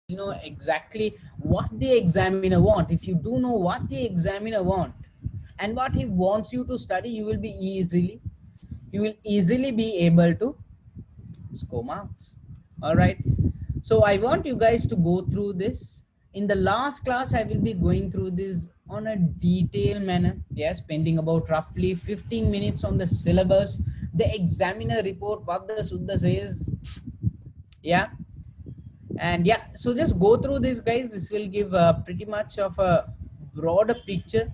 know exactly what the examiner want. If you do know what the examiner want and what he wants you to study, you will easily be able to score marks. All right, so I want you guys to go through this. In the last class I will be going through this on a detailed manner, yes, spending about roughly 15 minutes on the syllabus, the examiner report, what the Suddha says. Yeah, and yeah, so just go through this, guys. This will give pretty much of a broader picture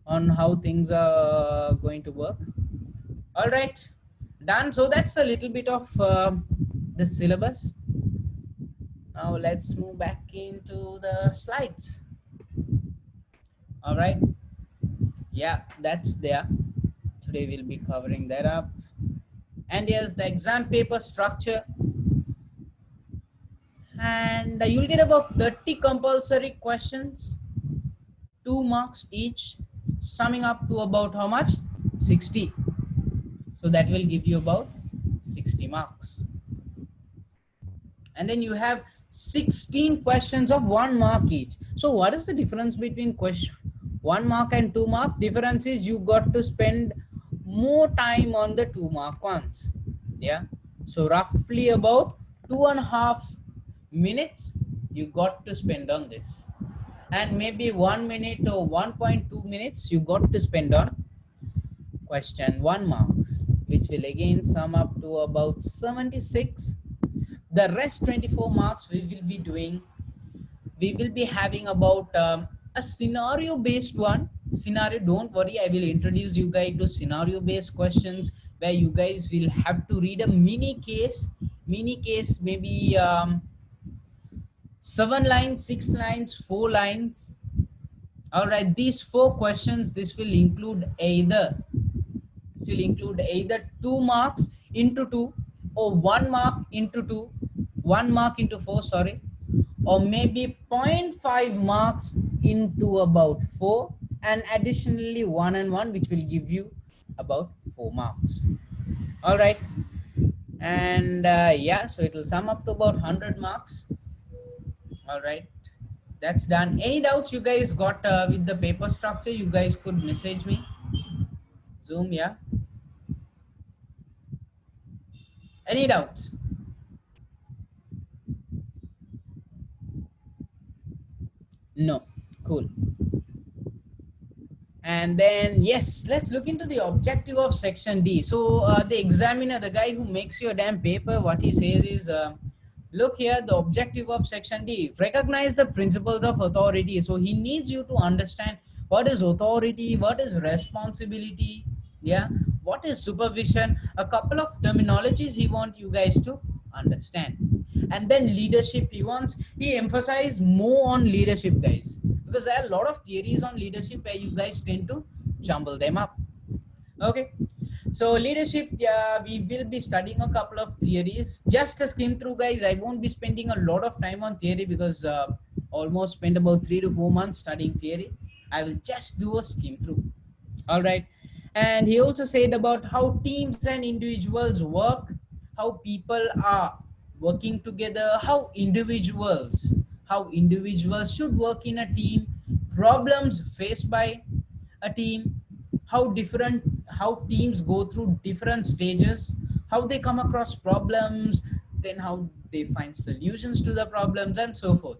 on how things are going to work. All right, done. So that's a little bit of the syllabus. Now let's move back into the slides. All right, yeah, that's there. Today we'll be covering that up. And yes, the exam paper structure, and you'll get about 30 compulsory questions, 2 marks each, summing up to about how much? 60. So that will give you about 60 marks. And then you have 16 questions of 1 mark each. So what is the difference between question 1 mark and 2 mark? Difference is you got to spend more time on the 2 mark ones. Yeah, so roughly about 2.5 minutes you got to spend on this, and maybe 1 minute or 1.2 minutes you got to spend on question 1 marks, which will again sum up to about 76. The rest 24 marks we will be having about a scenario based one. Scenario, don't worry, I will introduce you guys to scenario based questions where you guys will have to read a mini case, maybe 7 lines, 6 lines, 4 lines. All right, these 4 questions, this will include either 2 marks into 2, or 1 mark into 2, 1 mark into 4, sorry, or maybe zero point 0.5 marks into about 4, and additionally 1 and 1, which will give you about 4 marks. All right, and yeah, so it will sum up to about 100 marks. All right, that's done. Any doubts you guys got with the paper structure, you guys could message me. Zoom, yeah. Any doubts? No. Cool. And then yes, let's look into the objective of section D. So the examiner, the guy who makes your damn paper, what he says is, look here, the objective of section D, recognize the principles of authority. So he needs you to understand what is authority, what is responsibility, yeah, what is supervision, a couple of terminologies he wants you guys to understand. And then leadership, he emphasized more on leadership, guys, because there are a lot of theories on leadership where you guys tend to jumble them up. Okay, so leadership, yeah, we will be studying a couple of theories. Just a skim through, guys. I won't be spending a lot of time on theory because almost spent about 3 to 4 months studying theory. I will just do a skim through. All right, and he also said about how teams and individuals work, how people are working together, how individuals should work in a team, problems faced by a team, how teams go through different stages, how they come across problems, then how they find solutions to the problems, and so forth.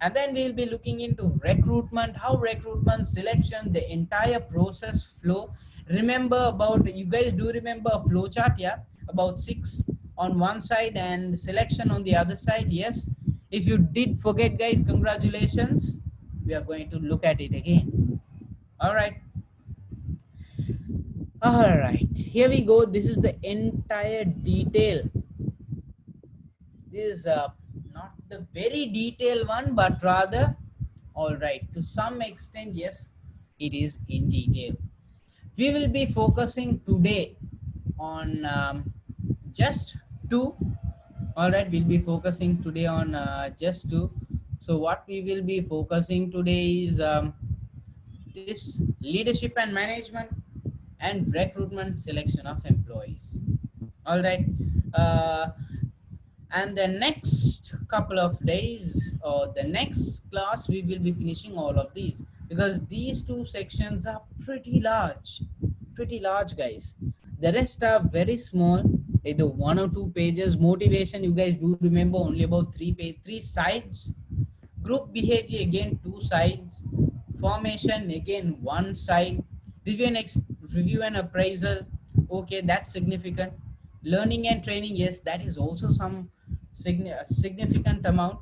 And then we'll be looking into recruitment, how recruitment, selection, the entire process flow. Remember about, you guys do remember a flow chart, yeah, about 6 on one side and selection on the other side? Yes, if you did forget, guys, congratulations, we are going to look at it again. All right, all right, here we go. This is the entire detail. This is not the very detailed one, but rather, all right, to some extent, yes, it is in detail. We will be focusing today on just two. All right, we'll be focusing today on just two. So what we will be focusing today is this leadership and management and recruitment selection of employees. All right. Uh, And the next couple of days or the next class we will be finishing all of these, because these two sections are pretty large guys. The rest are very small, either 1 or 2 pages. Motivation, you guys do remember, only about 3 sides. Group behavior, again 2 sides. Formation, again 1 side. Review and review and appraisal, okay, that's significant. Learning and training, yes, that is also some significant amount.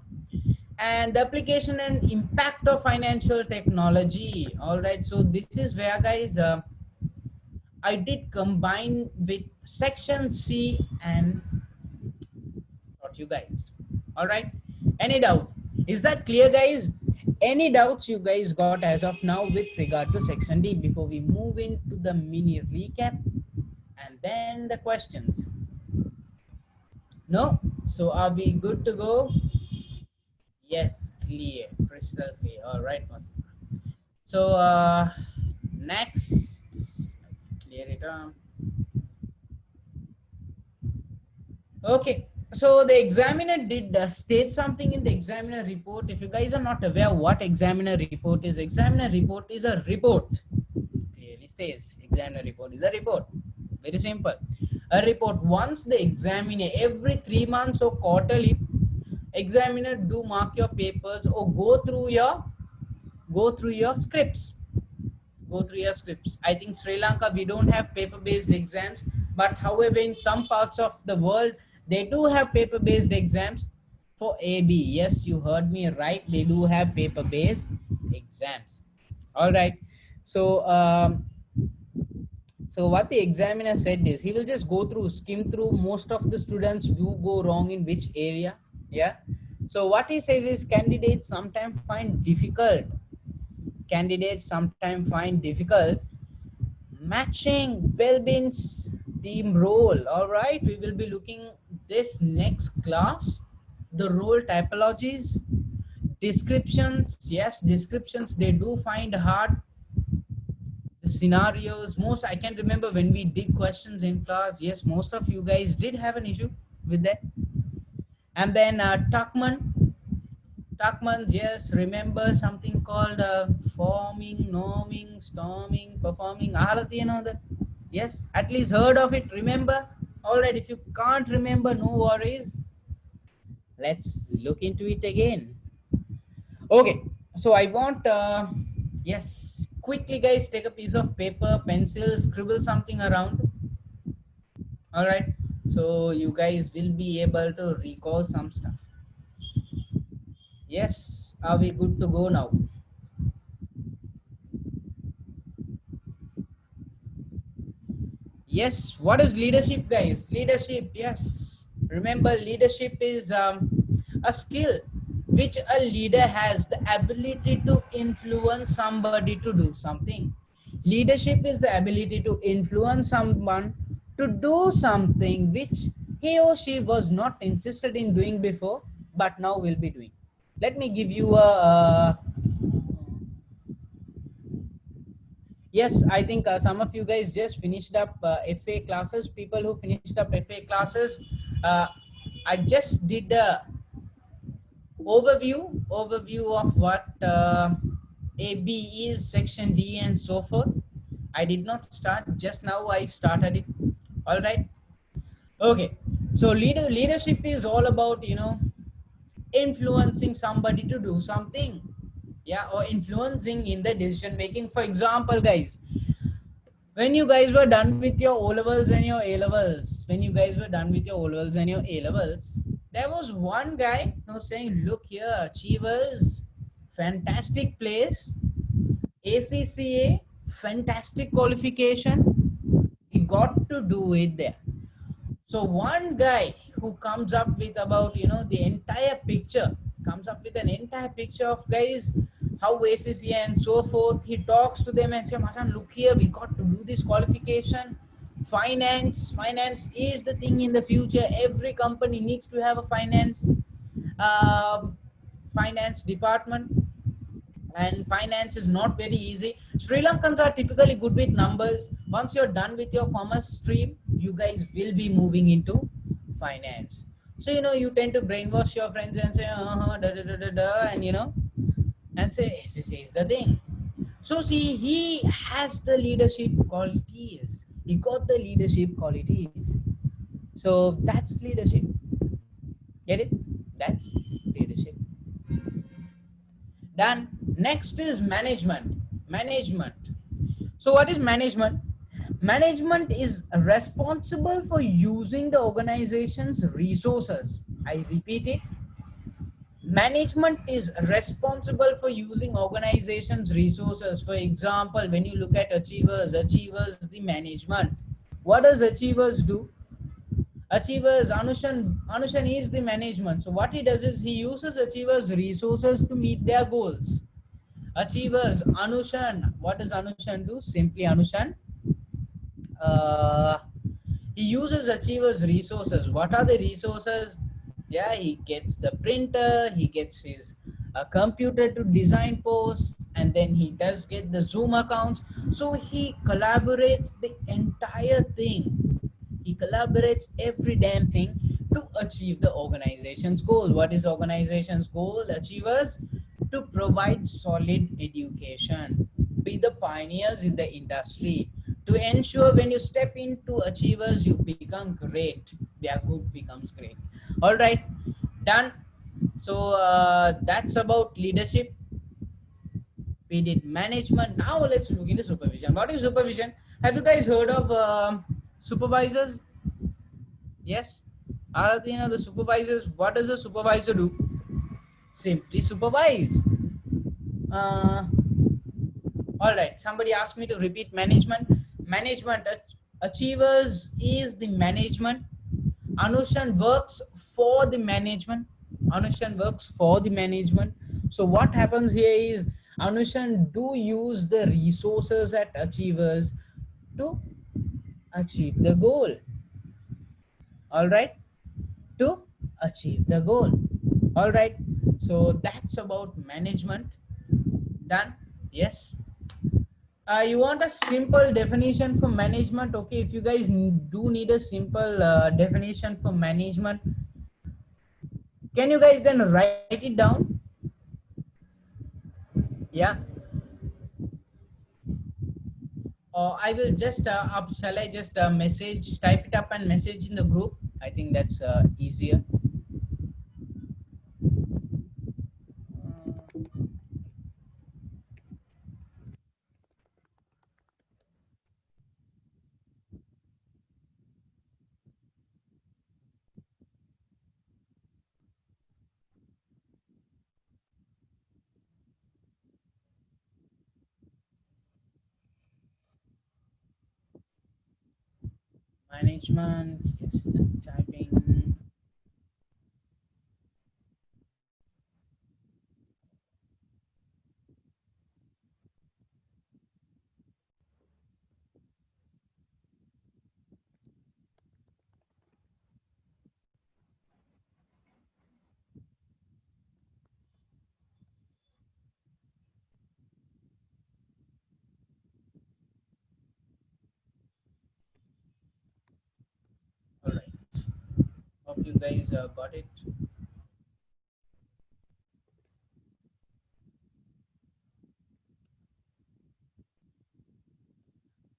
And the application and impact of financial technology. All right, so this is where guys, I did combine with section C and taught you guys. All right, any doubt? Is that clear guys? Any doubts you guys got as of now with regard to section D before we move into the mini recap and then the questions? No? So are we good to go? Yes, clear, crystal clear. All right, Mustafa. So next, clear it up. Okay, so the examiner did state something in the examiner report. If you guys are not aware what examiner report is a report. Clearly says examiner report is a report. Very simple. A report. Once the examiner, every 3 months or quarterly, examiner do mark your papers or go through your scripts. Go through your scripts. I think Sri Lanka, we don't have paper-based exams, but however, in some parts of the world, they do have paper-based exams for AB. Yes, you heard me right. They do have paper-based exams. All right. So, so what the examiner said is he will just go through, skim through. Most of the students do go wrong in which area. Yeah. So what he says is candidates sometimes find difficult matching Belbin's team role. All right, we will be looking this next class, the role typologies, descriptions. Yes, descriptions, they do find hard. The scenarios, most I can remember when we did questions in class, yes, most of you guys did have an issue with that. And then Tuckman's, yes, remember something called forming, norming, storming, performing, ahalati and all that. Yes, at least heard of it, remember. All right, if you can't remember, no worries. Let's look into it again. Okay, so I want, yes, quickly guys, take a piece of paper, pencil, scribble something around. All right, so you guys will be able to recall some stuff. Yes, are we good to go now? Yes, what is leadership guys? Leadership, yes. Remember, leadership is a skill which a leader has the ability to influence somebody to do something. Leadership is the ability to influence someone to do something which he or she was not interested in doing before, but now will be doing. Let me give you a yes, I think some of you guys just finished up FA classes. People who finished up FA classes, I just did a overview of what AB is, section D and so forth. I did not start, just now I started it. All right. Okay. So leadership is all about, you know, influencing somebody to do something. Yeah, or influencing in the decision making. For example, guys, when you guys were done with your O levels and your A levels, there was one guy who was saying, look here, Achievers, fantastic place, ACCA, fantastic qualification, he got to do it there. So one guy who comes up with about, you know, the entire picture, comes up with an entire picture of guys, how ACCA and so forth, he talks to them and says, Masan, look here, we got to do this qualification. Finance is the thing in the future. Every company needs to have a finance department, and finance is not very easy. Sri Lankans are typically good with numbers. Once you're done with your commerce stream, you guys will be moving into finance. So you tend to brainwash your friends and say da da da da da, and and say this is the thing. So see, he has the leadership qualities. He got the leadership qualities. So that's leadership. Get it? That's leadership. Then next is management. Management. So what is management? Management is responsible for using the organization's resources. I repeat it. Management is responsible for using organizations resources. For example, when you look at achievers the management. What does achievers do? Achievers, Anushan is the management. So what he does is he uses achievers resources to meet their goals. Achievers, Anushan, what does Anushan do? Simply Anushan, uh, he uses achievers resources. What are the resources? Yeah, he gets the printer, he gets his computer to design posts, and then he does get the Zoom accounts. So he collaborates the entire thing. He collaborates every damn thing to achieve the organization's goal. What is organization's goal? Achievers to provide solid education, be the pioneers in the industry, to ensure when you step into achievers, you become great. Their good becomes great. All right, done. So that's about leadership. We did management. Now let's look into supervision. What is supervision? Have you guys heard of supervisors? Yes. The supervisors. What does a supervisor do? Simply supervise. Uh, all right. Somebody asked me to repeat management. Management. Achievers is the management. Anushan works for the management. Anushan works for the management. So what happens here is Anushan do use the resources at achievers to achieve the goal. All right, to achieve the goal. All right. So that's about management. Done. Yes. You want a simple definition for management? Okay, if you guys do need a simple definition for management, can you guys then write it down? Yeah. Or I will just shall I just message, type it up and message in the group? I think that's easier. Management, yes, I'm typing. All right. Hope you guys got it.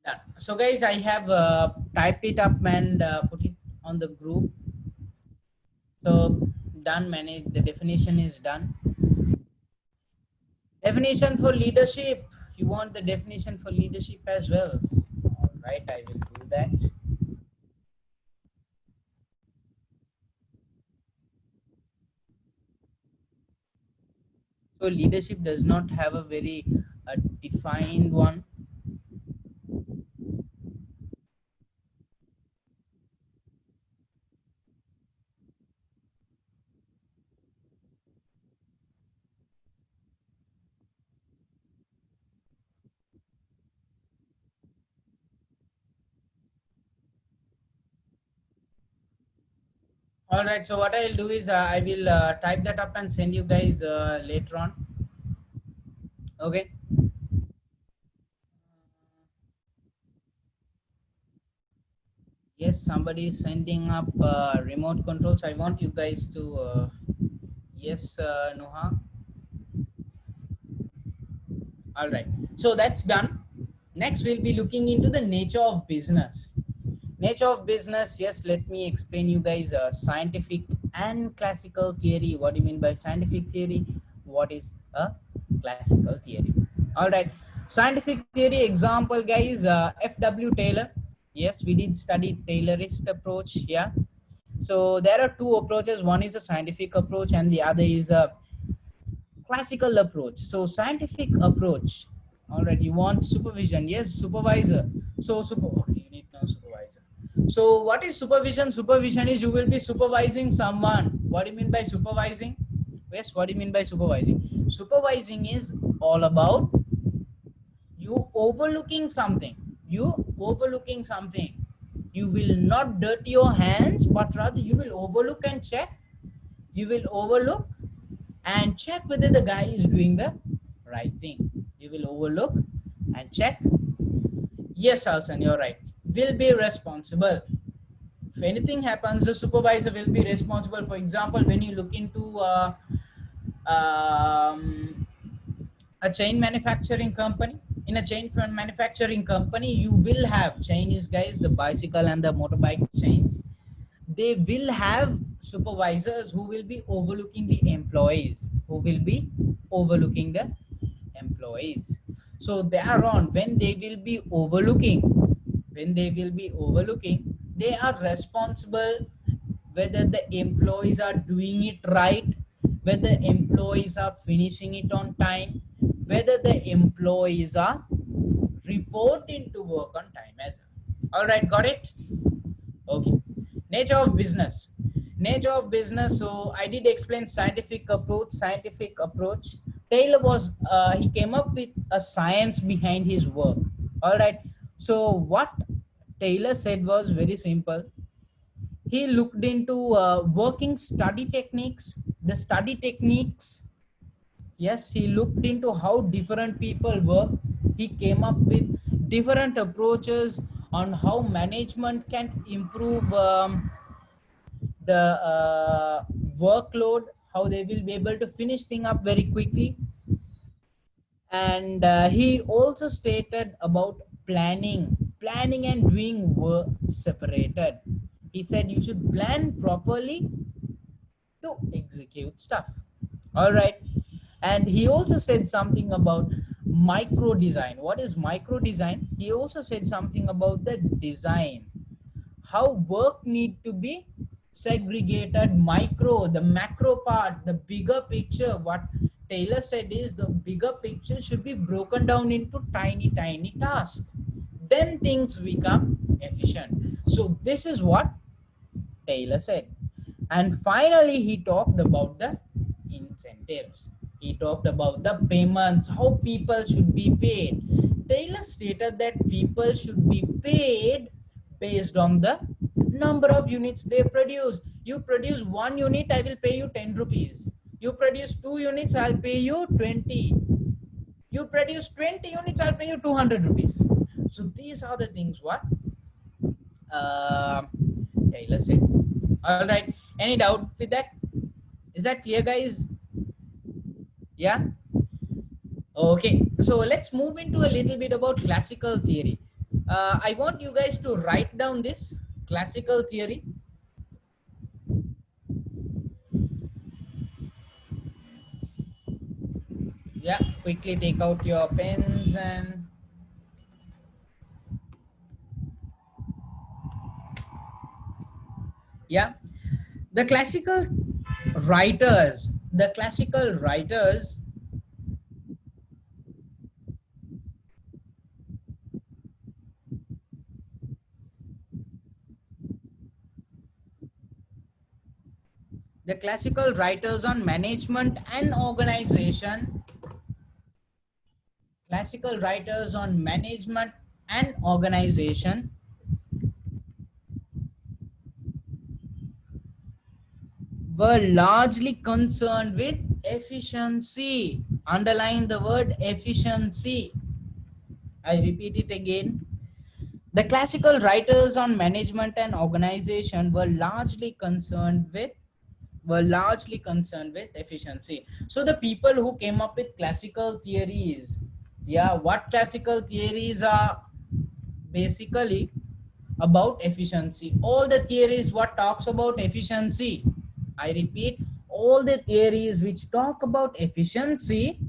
Done. So guys, I have typed it up and put it on the group. So done. Manage. The definition is done. Definition for leadership. You want the definition for leadership as well? All right, I will do that. So leadership does not have a very defined one. All right. So what I'll do is I will type that up and send you guys later on. Okay. Yes, somebody is sending up remote controls. I want you guys to yes, Noha. All right, so that's done. Next we'll be looking into the nature of business. Nature of business, yes, let me explain you guys scientific and classical theory. What do you mean by scientific theory? What is a classical theory? All right, scientific theory example, guys, F.W. Taylor. Yes, we did study Taylorist approach. Yeah, so there are two approaches. One is a scientific approach and the other is a classical approach. So scientific approach. All right, you want supervision. Yes, supervisor. So okay, you need no supervisor. So what is supervision? Supervision is you will be supervising someone. What do you mean by supervising? Yes, what do you mean by supervising? Supervising is all about you overlooking something. You overlooking something. You will not dirty your hands, but rather you will overlook and check. You will overlook and check whether the guy is doing the right thing. You will overlook and check. Yes, Alsan, you're right. Will be responsible. If anything happens, the supervisor will be responsible. For example, when you look into um, a chain manufacturing company, in a chain manufacturing company, you will have Chinese guys, the bicycle and the motorbike chains. They will have supervisors who will be overlooking the employees, who will be overlooking the employees. So thereon, when they will be overlooking, they are responsible whether the employees are doing it right, whether employees are finishing it on time, whether the employees are reporting to work on time as well. All right, got it? Okay. Nature of business. Nature of business. So I did explain scientific approach. Scientific approach. Taylor was he came up with a science behind his work. All right. So what Taylor said was very simple. He looked into working study techniques. The study techniques. Yes, he looked into how different people work. He came up with different approaches on how management can improve the workload, how they will be able to finish thing up very quickly. And he also stated about planning and doing work separated. He said you should plan properly to execute stuff. All right. And he also said something about micro design. What is micro design? He also said something about the design, how work need to be segregated, micro, the macro part, the bigger picture. What Taylor said is the bigger picture should be broken down into tiny tasks, then things become efficient. So this is what Taylor said. And finally, he talked about the incentives. He talked about the payments, how people should be paid. Taylor stated that people should be paid based on the number of units they produce. You produce 1 unit, I will pay you 10 rupees. You produce 2 units, I'll pay you 20. You produce 20 units, I'll pay you 200 rupees. So these are the things what uh, Taylor said. All right. Any doubt with that? Is that clear, guys? Yeah. Okay. So let's move into a little bit about classical theory. I want you guys to write down this classical theory. Yeah. Quickly take out your pens and yeah. The classical writers. The classical writers. The classical writers on management and organization. Classical writers on management and organization were largely concerned with efficiency. Underline the word efficiency. I repeat it again. The classical writers on management and organization were largely concerned with efficiency. So the people who came up with classical theories, yeah, what classical theories are basically about efficiency. All the theories what talks about efficiency, I repeat, all the theories which talk about efficiency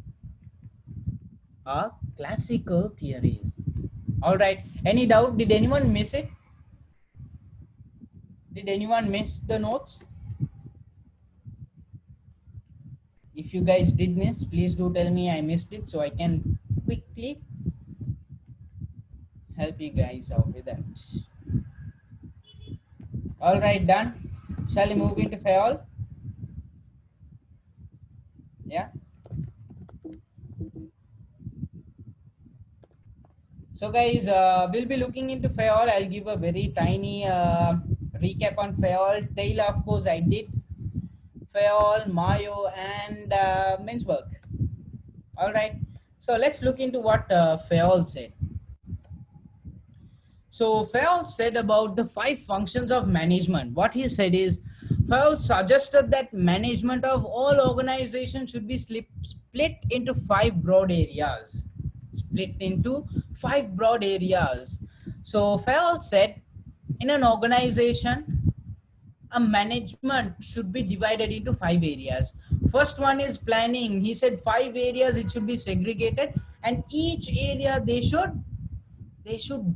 are classical theories. All right, any doubt? Did anyone miss it? Did anyone miss the notes? If you guys did miss, please do tell me I missed it so I can quickly help you guys out with that. All right, done. Shall we move into Fayol? Yeah. So guys, we'll be looking into Fayol. I'll give a very tiny recap on Fayol. Taylor, of course, I did. Fayol, Mayo, and Mintzberg. All right. So let's look into what Fayol said. So Fayol said about the 5 functions of management. What he said is, Fayol suggested that management of all organizations should be split into 5 broad areas. Split into 5 broad areas. So Fayol said, in an organization, a management should be divided into 5 areas. First one is planning. He said 5 areas it should be segregated, and each area they should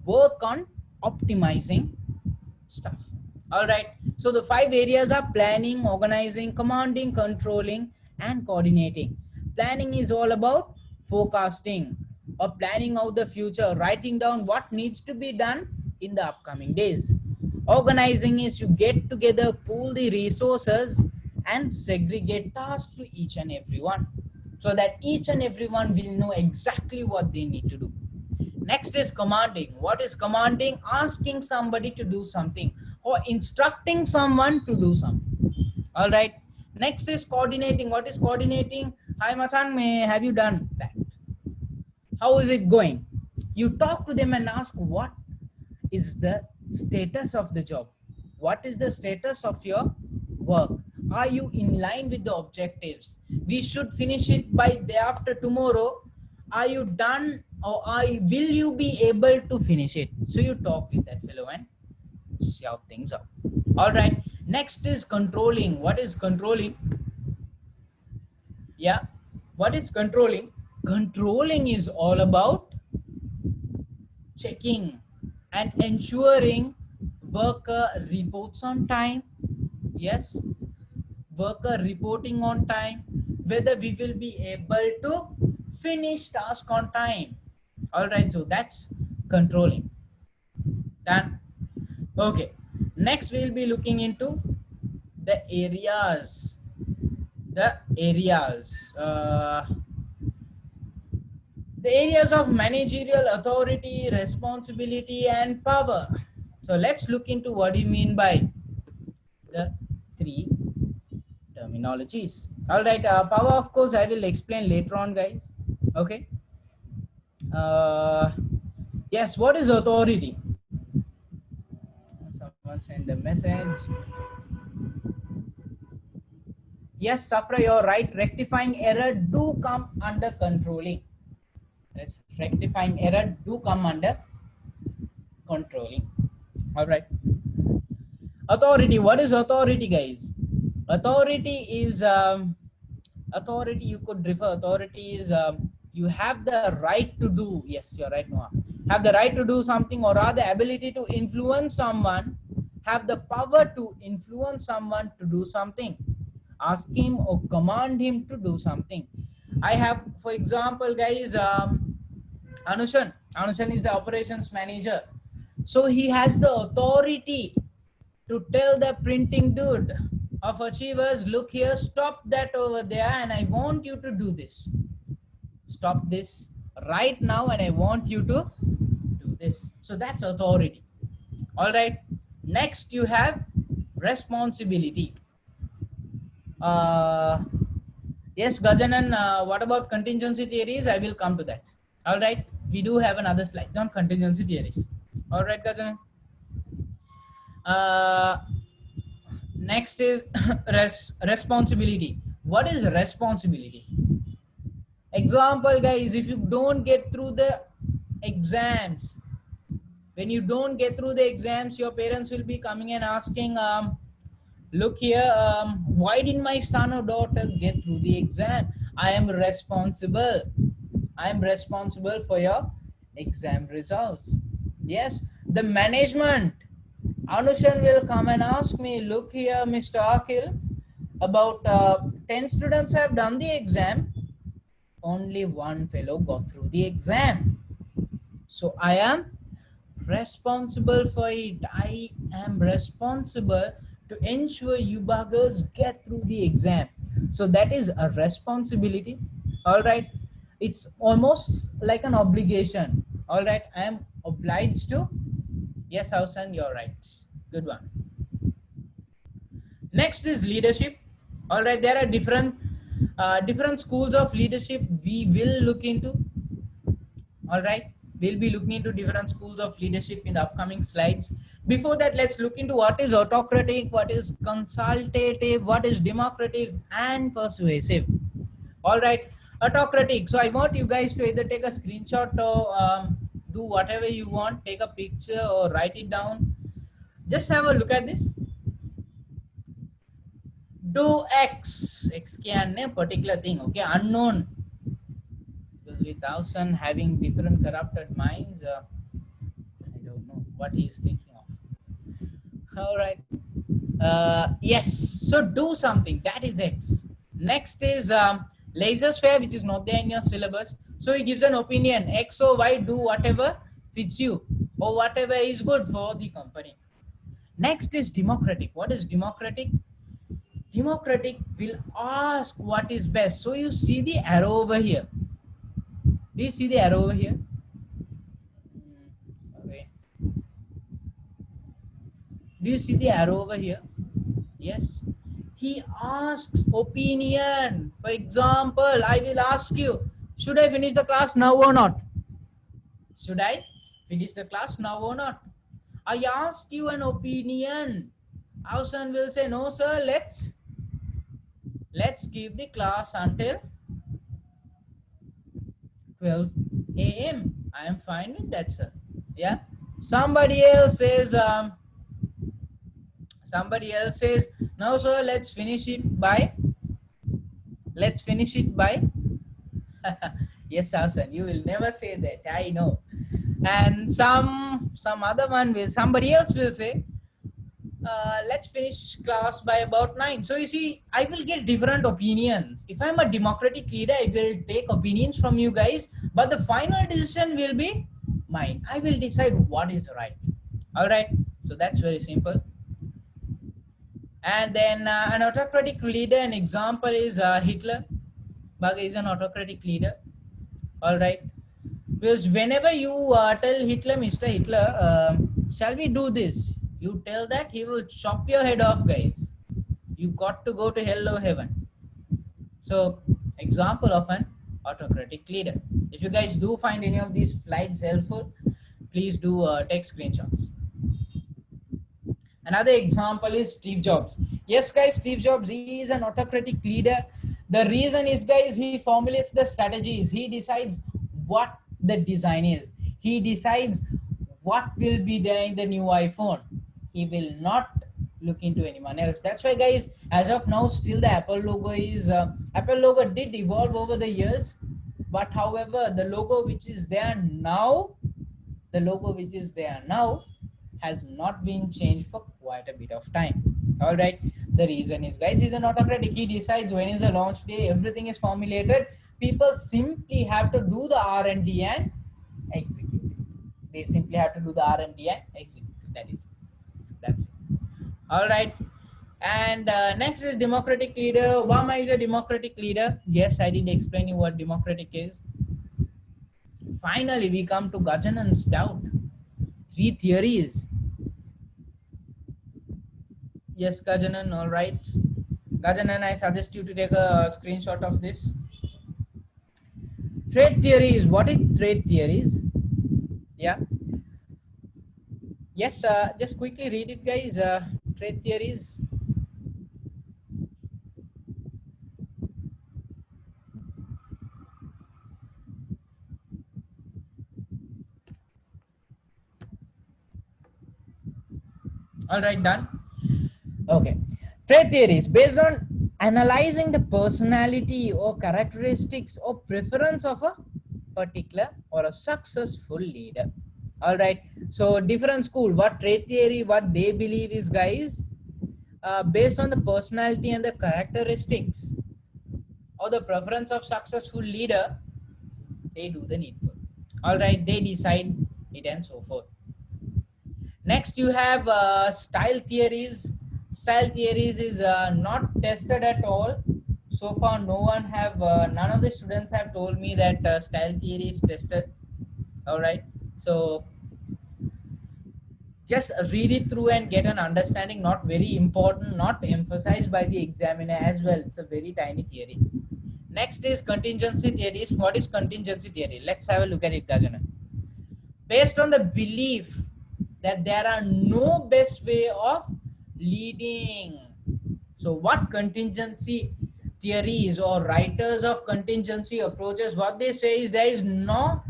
work on optimizing stuff. All right, so the 5 areas are planning, organizing, commanding, controlling, and coordinating. Planning is all about forecasting or planning out the future, writing down what needs to be done in the upcoming days. Organizing is you get together, pool the resources, and segregate tasks to each and everyone so that each and everyone will know exactly what they need to do. Next is commanding. What is commanding? Asking somebody to do something or instructing someone to do something. All right. Next is coordinating. What is coordinating? Hi Matan, have you done that? How is it going? You talk to them and ask what is the status of the job? What is the status of your work? Are you in line with the objectives? We should finish it by day after tomorrow. Are you done, or will you be able to finish it? So you talk with that fellow and see how things are. All right. Next is controlling. What is controlling? Yeah. What is controlling? Controlling is all about checking and ensuring worker reports on time. Yes, worker reporting on time, whether we will be able to finish task on time. All right, so that's controlling. Done. Okay, next we'll be looking into the areas. The areas of managerial authority, responsibility, and power. So let's look into what do you mean by the 3 terminologies. All right, power, of course, I will explain later on, guys. Okay. Yes, what is authority? Someone send a message. Yes, Safra, you're right. Rectifying error do come under controlling. That's rectifying error do come under controlling. All right. Authority. What is authority, guys? Authority is authority. You could refer. Authority is you have the right to do. Yes, you're right, Noah. Have the right to do something, or rather, ability to influence someone. Have the power to influence someone to do something. Ask him or command him to do something. I have, for example, guys, Anushan. Anushan is the operations manager. So he has the authority to tell the printing dude of Achievers, look here, stop that over there, and I want you to do this. Stop this right now, and I want you to do this. So that's authority. All right. Next, you have responsibility. Yes, Gajanan, what about contingency theories? I will come to that. All right. We do have another slide on contingency theories. All right, Gajan. Uh, Next is responsibility. What is responsibility? Example, guys, if you don't get through the exams, when you don't get through the exams, your parents will be coming and asking, look here, why didn't my son or daughter get through the exam? I am responsible. I am responsible for your exam results. Yes, the management, Anushan will come and ask me, look here, Mr. Akhil, about 10 students have done the exam. Only one fellow got through the exam. So I am responsible for it. I am responsible to ensure you buggers get through the exam. So that is a responsibility. All right. It's almost like an obligation. All right. I am obliged to. Yes, Hausan, you're right. Good one. Next is leadership. All right. There are different schools of leadership we will look into. All right. We'll be looking into different schools of leadership in the upcoming slides. Before that, let's look into what is autocratic, what is consultative, what is democratic and persuasive. All right, autocratic. So I want you guys to either take a screenshot or do whatever you want, take a picture or write it down. Just have a look at this. Do X can a particular thing, okay, unknown. Because with Dawson having different corrupted minds, I don't know what he's thinking of. All right. Yes. So do something. That is X. Next is laissez-faire, which is not there in your syllabus. So he gives an opinion. X or Y, do whatever fits you or whatever is good for the company. Next is democratic. What is democratic? Democratic will ask what is best. So you see the arrow over here. Do you see the arrow over here? Okay. Do you see the arrow over here? Yes. He asks opinion. For example, I will ask you, should I finish the class now or not? Should I finish the class now or not? I ask you an opinion. Our son will say, no, sir, let's keep the class until 12 a.m. I am fine with that, sir. Yeah. Somebody else says, no, sir, let's finish it by. Yes, Hasan, you will never say that. I know. And some other one will, somebody else will say, let's finish class by about 9. So you see, I will get different opinions. If I'm a democratic leader, I will take opinions from you guys, but the final decision will be mine. I will decide what is right. All right. So that's very simple. And then an autocratic leader, an example is Hitler. Bugger is an autocratic leader. All right. Because whenever you tell Hitler, Mr. Hitler, shall we do this? You tell that, he will chop your head off, guys. You got to go to hell or heaven. So, example of an autocratic leader. If you guys do find any of these slides helpful, please do take screenshots. Another example is Steve Jobs. Yes, guys, Steve Jobs, he is an autocratic leader. The reason is, guys, he formulates the strategies. He decides what the design is. He decides what will be there in the new iPhone. He will not look into anyone else. That's why, guys, as of now, still the Apple logo is, Apple logo did evolve over the years. But however, the logo which is there now, has not been changed for quite a bit of time. All right. The reason is, guys, he's an autocratic. He decides when is the launch day. Everything is formulated. People simply have to do the R&D and execute. They simply have to do the R&D and execute. That's it. All right. And next is democratic leader. Obama is a democratic leader. Yes, I did explain you what democratic is. Finally, we come to Gajanan's doubt. 3 theories. Yes, Gajanan, all right. Gajanan, I suggest you to take a screenshot of this. Trade theories. What is trade theories? Yeah. Yes, just quickly read it, guys. Trait theories. All right, done. Okay. Trait theories based on analyzing the personality or characteristics or preference of a particular or a successful leader. All right. So different school, what trait theory, what they believe is, guys, based on the personality and the characteristics or the preference of successful leader, they do the needful. All right. They decide it and so forth. Next, you have style theories. Style theories is not tested at all. So far, none of the students have told me that style theory is tested. All right. So just read it through and get an understanding. Not very important, not emphasized by the examiner as well. It's a very tiny theory. Next is contingency theories. What is contingency theory? Let's have a look at it, Gajana. Based on the belief that there are no best way of leading. So what contingency theories or writers of contingency approaches, what they say is there is no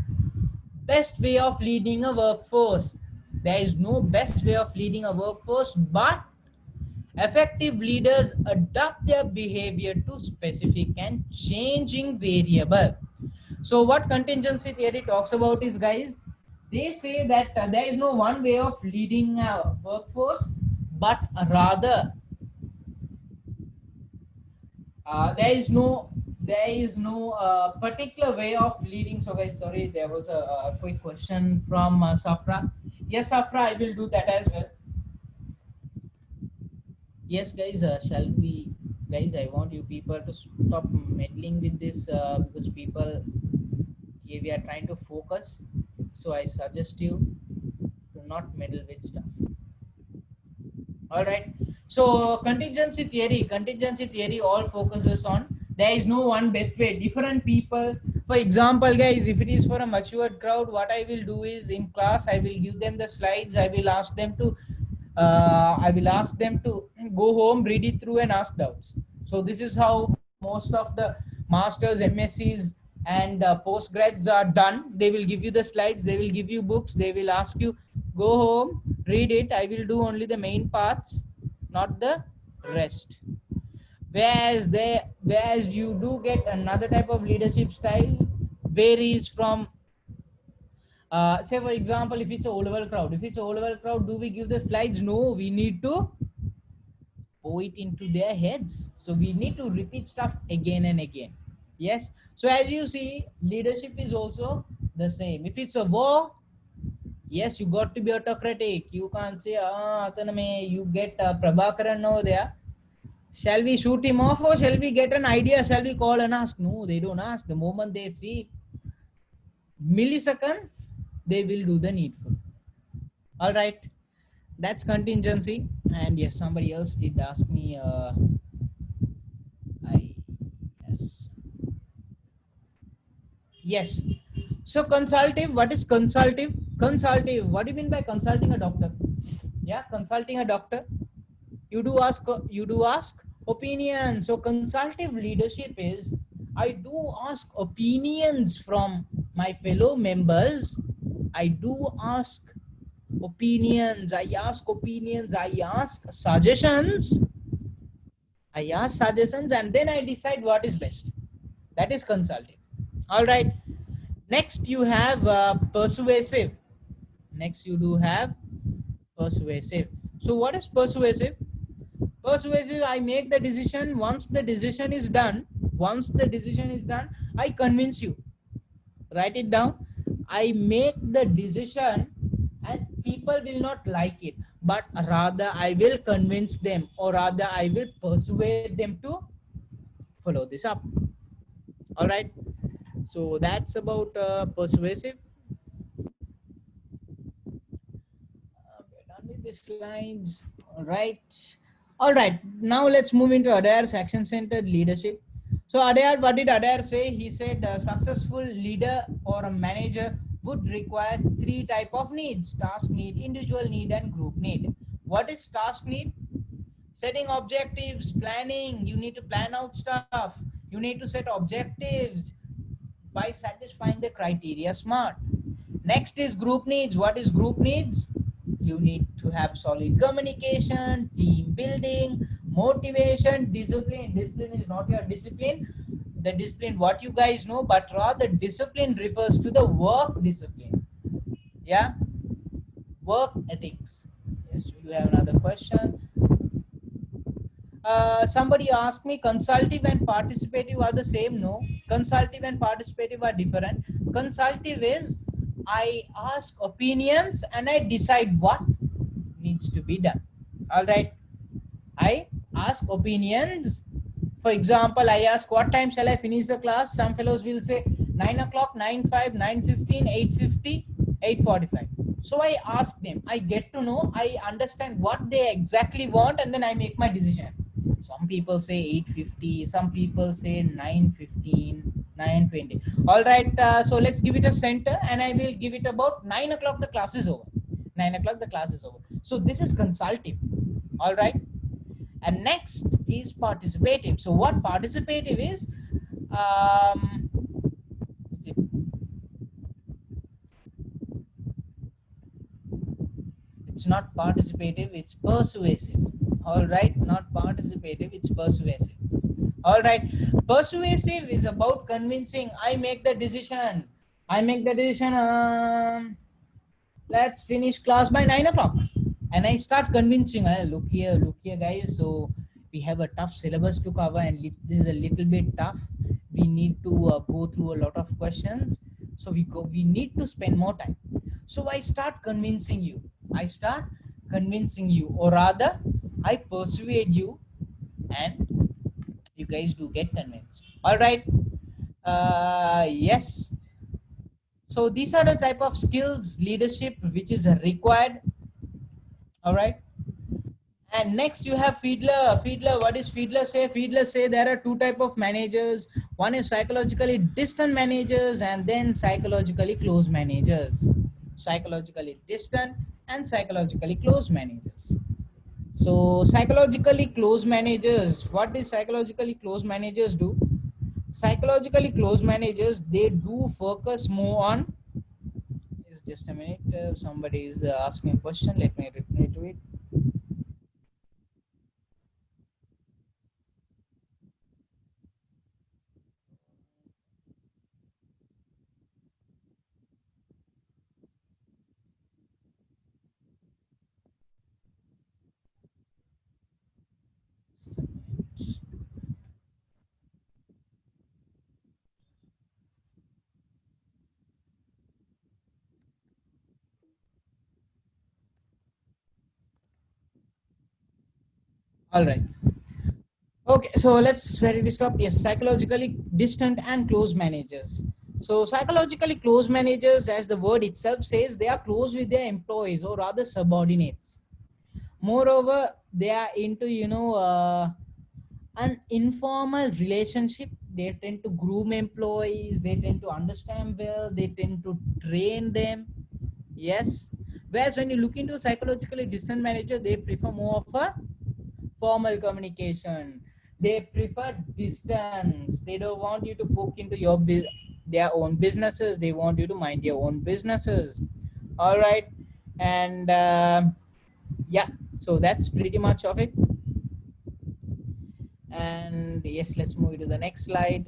best way of leading a workforce. There is no best way of leading a workforce, but effective leaders adapt their behavior to specific and changing variable. So what contingency theory talks about is, guys, they say that there is no one way of leading a workforce, but rather there is no particular way of leading. So guys, sorry, there was a quick question from Safra. Yes, Safra, I will do that as well. Yes, guys, shall we, guys, I want you people to stop meddling with this because people here we are trying to focus. So I suggest you to not meddle with stuff. All right. So contingency theory all focuses on there is no one best way. Different people. For example, guys, if it is for a matured crowd, what I will do is in class I will give them the slides. I will ask them to go home, read it through, and ask doubts. So this is how most of the masters, MScs, and postgrads are done. They will give you the slides. They will give you books. They will ask you go home, read it. I will do only the main parts, not the rest. Whereas you do get another type of leadership style varies from say for example, if it's a O-level crowd, do we give the slides? No, we need to pour it into their heads. So we need to repeat stuff again and again. Yes. So as you see, leadership is also the same. If it's a war, yes, you got to be autocratic. You can't say, you get Prabhakaran over there. Shall we shoot him off or shall we get an idea? Shall we call and ask? No, they don't ask. The moment they see milliseconds, they will do the needful. All right. That's contingency. And yes, somebody else did ask me. Yes. Yes. So consultative, what is consultative? Consultative, what do you mean by consulting a doctor? Yeah, consulting a doctor. You do ask opinion. So consultative leadership is I do ask opinions from my fellow members. I do ask opinions. I ask opinions. I ask suggestions. And then I decide what is best. That is consultative. All right. Next, you have persuasive. Next, you do have persuasive. So what is persuasive? Persuasive, I make the decision. Once the decision is done, I convince you. Write it down. I make the decision and people will not like it, but rather I will convince them, or rather I will persuade them to follow this up. All right. So that's about persuasive. We're done with the slides. All right. All right. Now let's move into Adair's action-centered leadership. So Adair, what did Adair say? He said a successful leader or a manager would require three type of needs: task need, individual need, and group need. What is task need? Setting objectives, planning. You need to plan out stuff. You need to set objectives by satisfying the criteria smart. Next is group needs. What is group needs? You need to have solid communication, team building, motivation, discipline. Discipline is not your discipline, the discipline what you guys know, but rather discipline refers to the work discipline. Yeah, work ethics. Yes, we have another question. Somebody asked me, consultative and participative are the same? No, consultative and participative are different. Consultative is I ask opinions and I decide what needs to be done. All right, I ask opinions. For example, I ask what time shall I finish the class. Some fellows will say 9 o'clock, 9:05, 9:15, 8:50, 8:45. So I ask them, I get to know, I understand what they exactly want, and then I make my decision. Some people say 8:50, some people say 9:15, 9:20. All right, so let's give it a center, and I will give it about 9 o'clock, the class is over. 9 o'clock, the class is over. So this is consultative. All right. And next is participative. So what participative is? Is it, it's not participative, it's persuasive. All right, not participative, it's persuasive. All right, persuasive is about convincing. I make the decision. I make the decision. Let's finish class by 9 o'clock. And I start convincing, look here, guys. So we have a tough syllabus to cover, and this is a little bit tough. We need to go through a lot of questions. So we need to spend more time. So I start convincing you. Or rather, I persuade you, and you guys do get convinced. All right. Yes. So these are the type of skills, leadership, which is required. All right. And next you have Fiedler. What is Fiedler say? Fiedler say there are two type of managers. One is psychologically distant managers, and then psychologically close managers. Psychologically distant and psychologically close managers. So psychologically close managers, what is psychologically close managers do? Psychologically close managers, they do focus more on, is just a minute, somebody is asking a question, let me reply to it. All right. Okay, so where did we stop? Yes, psychologically distant and close managers. So psychologically close managers, as the word itself says, they are close with their employees or rather subordinates. Moreover, they are into, an informal relationship. They tend to groom employees, they tend to understand well, they tend to train them. Yes. Whereas when you look into a psychologically distant manager, they prefer more of a formal communication. They prefer distance. They don't want you to poke into their own businesses. They want you to mind your own businesses. All right. And yeah, so that's pretty much of it. And yes, let's move to the next slide.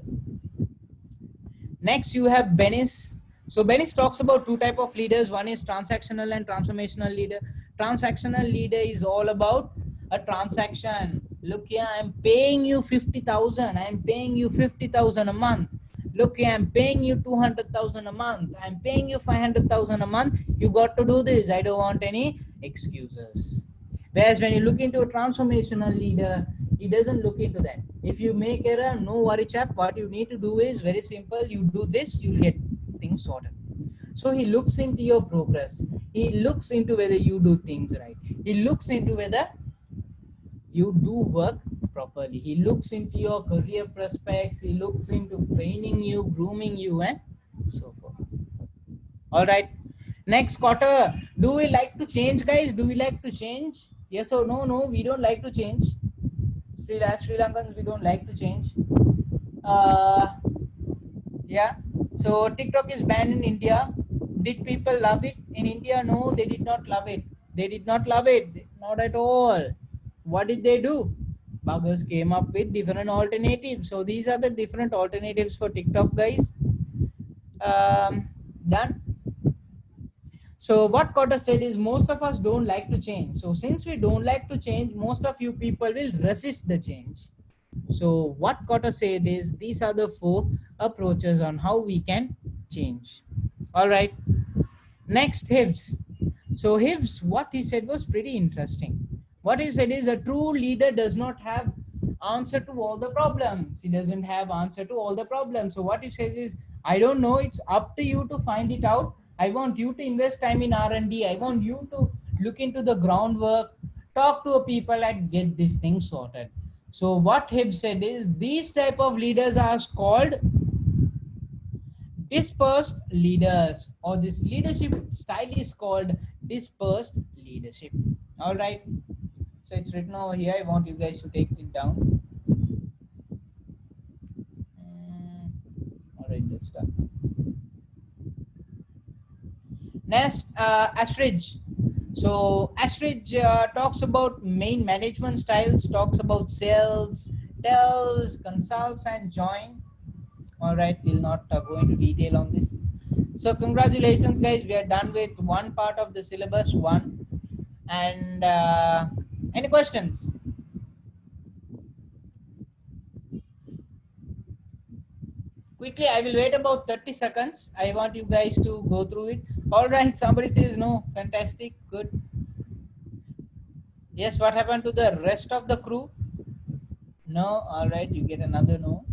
Next, you have Bennis. So Bennis talks about two type of leaders. One is transactional and transformational leader. Transactional leader is all about a transaction. Look here, I'm paying you 50,000. I'm paying you 50,000 a month. Look here, I'm paying you 200,000 a month. I'm paying you 500,000 a month. You got to do this. I don't want any excuses. Whereas when you look into a transformational leader, he doesn't look into that. If you make error, no worry, chap. What you need to do is very simple. You do this, you'll get things sorted. So he looks into your progress. He looks into whether you do things right. He looks into whether you do work properly. He looks into your career prospects. He looks into training you, grooming you, and so forth. All right. Next quarter, do we like to change, guys? Do we like to change? Yes or no? No, we don't like to change. Sri Lankans, we don't like to change. Uh, yeah. So TikTok is banned in India. Did people love it in India? No, they did not love it. They did not love it. Not at all. What did they do? Buggers came up with different alternatives. So these are the different alternatives for TikTok, guys. Done. So what Kotta said is most of us don't like to change. So since we don't like to change, most of you people will resist the change. So what Kotta said is these are the four approaches on how we can change. All right. Next, Hibbs. So Hibbs, what he said was pretty interesting. What he said is a true leader does not have answer to all the problems. He doesn't have answer to all the problems. So what he says is, I don't know. It's up to you to find it out. I want you to invest time in R&D. I want you to look into the groundwork, talk to people and get this thing sorted. So what Hibbs said is these type of leaders are called dispersed leaders, or this leadership style is called dispersed leadership. All right, so it's written over here. I want you guys to take it down. All right, that's done. Next, Astridge. So Astridge talks about main management styles, talks about sales, tells, consults and join. All right, we'll not go into detail on this. So congratulations guys, we are done with one part of the syllabus one. And any questions? Quickly, I will wait about 30 seconds. I want you guys to go through it. All right, somebody says no. Fantastic, good. Yes, what happened to the rest of the crew? No. All right, you get another no.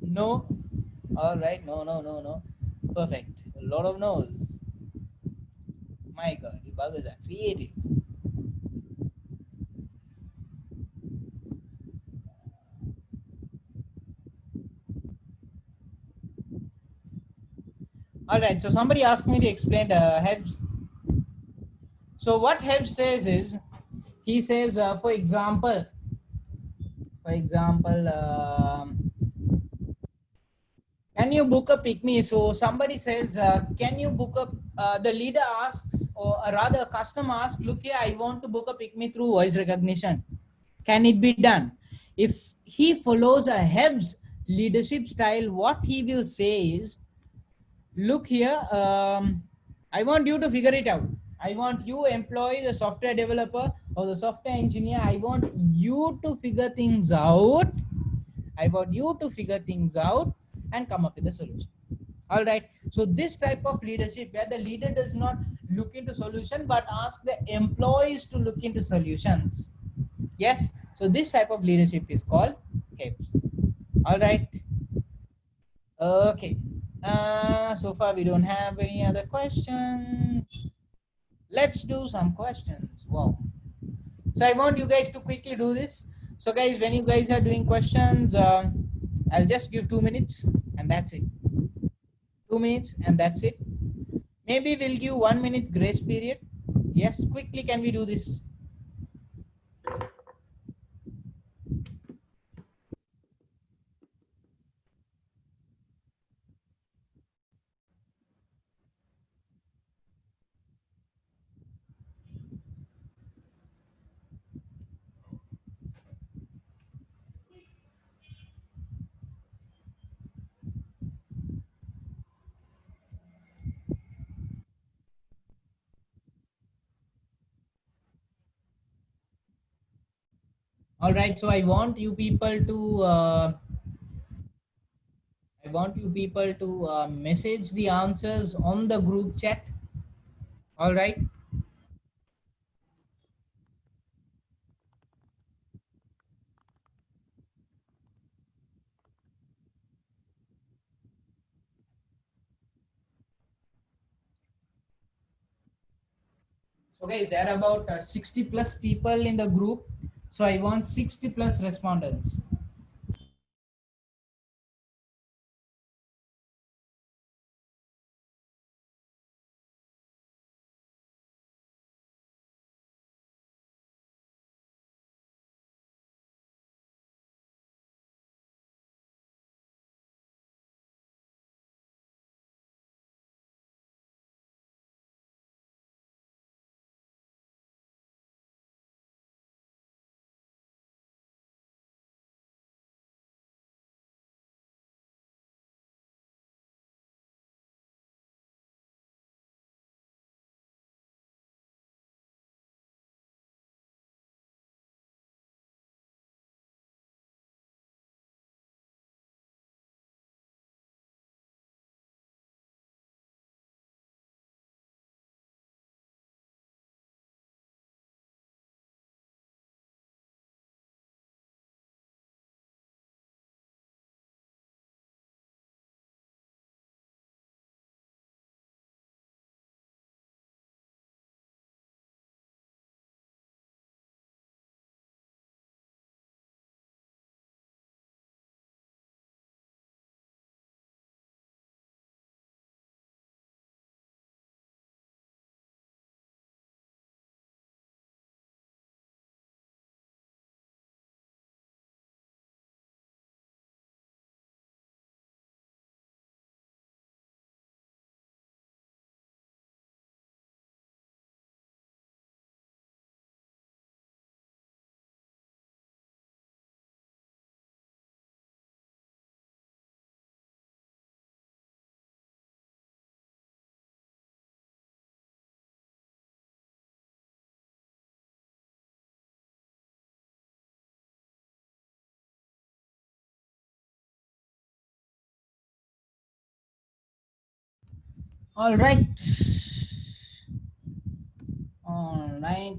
No. All right, no, no, no, no. Perfect. A lot of no's. My God, you buggers are creative. All right, so somebody asked me to explain Hebs. So what Hebs says is, he says, for example, can you book a pick me? So somebody says, can you book up? The leader asks, or rather, a customer asks, look here, I want to book a pick me through voice recognition. Can it be done? If he follows a Hebs leadership style, what he will say is, look here, I want you to figure it out. I want you employ the software developer or the software engineer. I want you to figure things out. I want you to figure things out and come up with a solution. All right. So this type of leadership where the leader does not look into solution but ask the employees to look into solutions. Yes. So this type of leadership is called HIPS. All right. Okay. So far we don't have any other questions. Let's do some questions. Wow. So I want you guys to quickly do this. So guys, when you guys are doing questions, I'll just give 2 minutes and that's it. 2 minutes and that's it. Maybe we'll give 1 minute grace period. Yes, quickly can we do this? All right, so I want you people to message the answers on the group chat. All right. So guys, there are about 60 plus people in the group. So I want 60 plus respondents. All right. All right.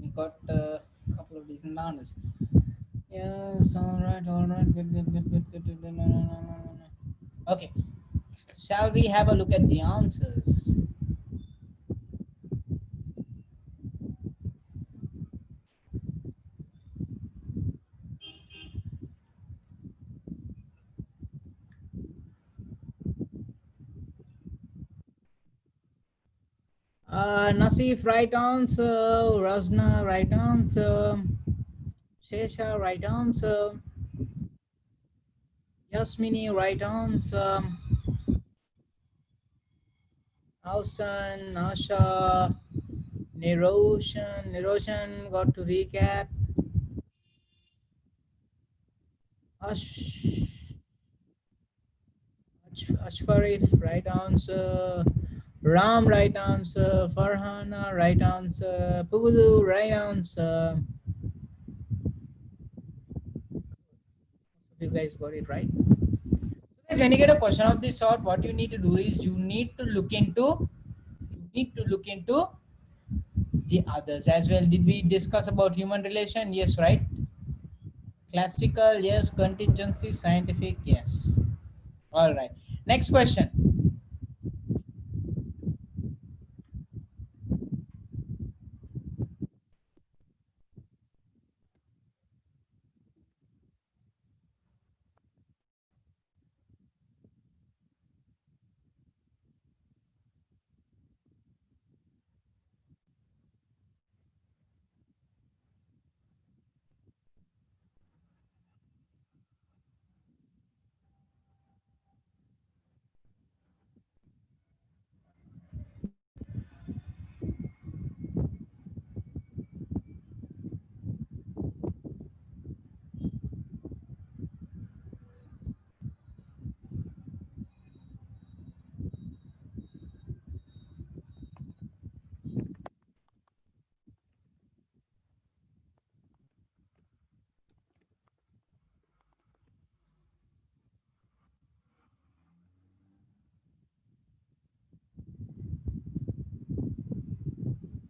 We got a couple of decent answers. Yes. All right. All right. Good. Good. Good. Good. Good. Good. No, no, no, no, no, no. Okay. Shall we have a look at the answers? Nasif, right answer. Razna, right answer. Shesha, right answer. Yasmini, right answer. Ausan, Asha, Niroshan got to recap. Ash, Ashfarif, right answer. Ram, right answer. Farhana, right answer. Pubudu, right answer. You guys got it right. So guys, when you get a question of this sort, what you need to do is you need to look into the others as well. Did we discuss about human relation? Yes, right. Classical, yes. Contingency, scientific, yes. All right. Next question.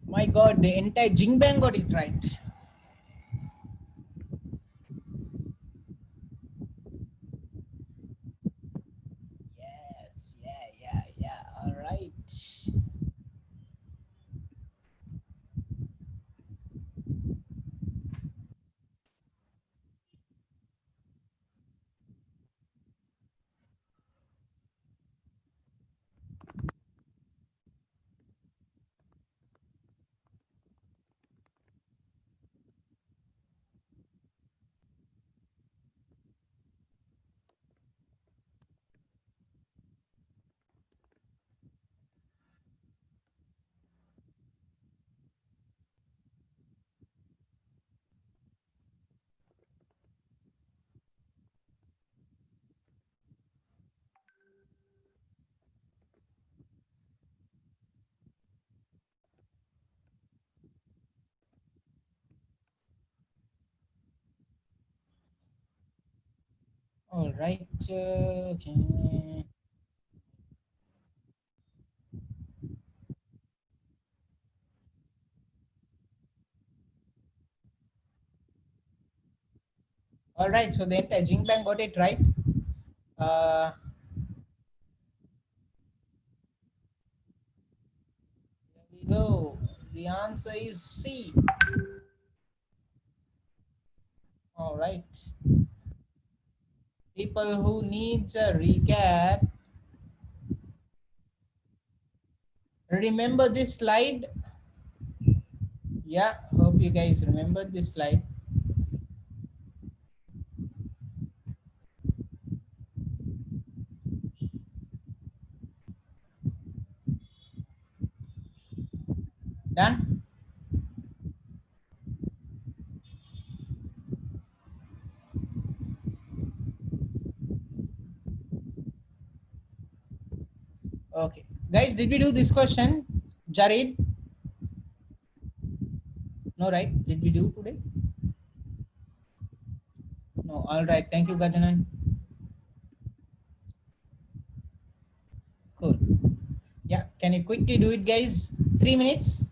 My God, the entire Jingbang got it right. Yes, yeah. All right. All right. Okay. All right. So the entire Jingbang got it right. Uh, here we go. The answer is C. All right. People who needs a recap, remember this slide. Yeah, hope you guys remember this slide. Done. Okay, guys, did we do this question? Jared? No, right? Did we do today? No, all right. Thank you, Gajanan. Cool. Yeah, can you quickly do it, guys? 3 minutes.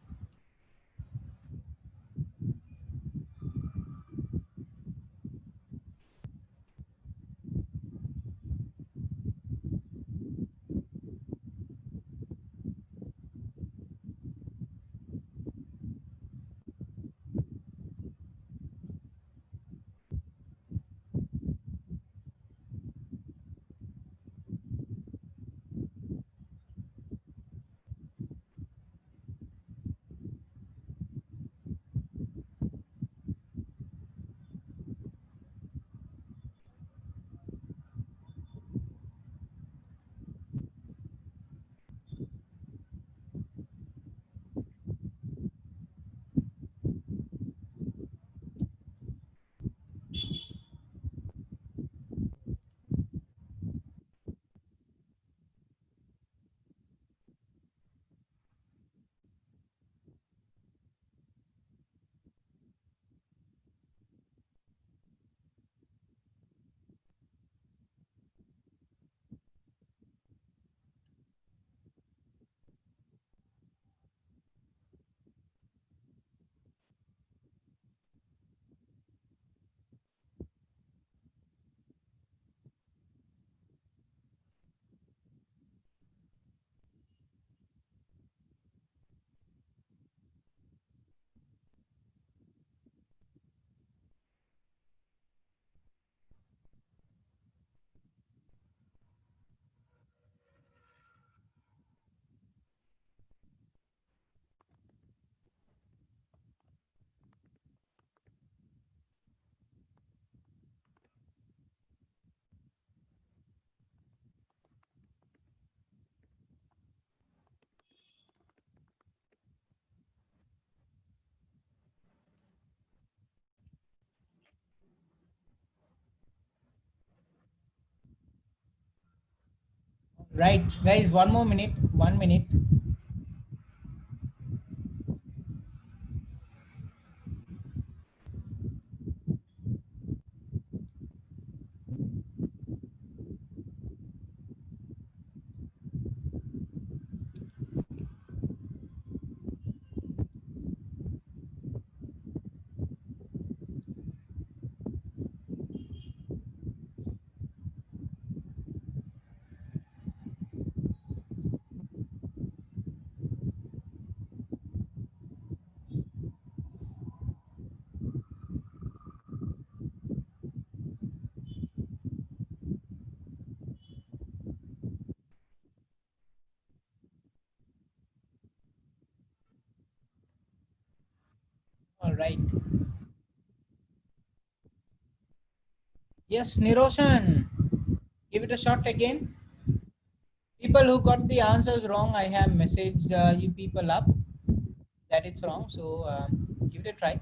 Right, guys. One more minute. 1 minute. All right. Yes, Niroshan. Give it a shot again. People who got the answers wrong, I have messaged you people up that it's wrong. So give it a try.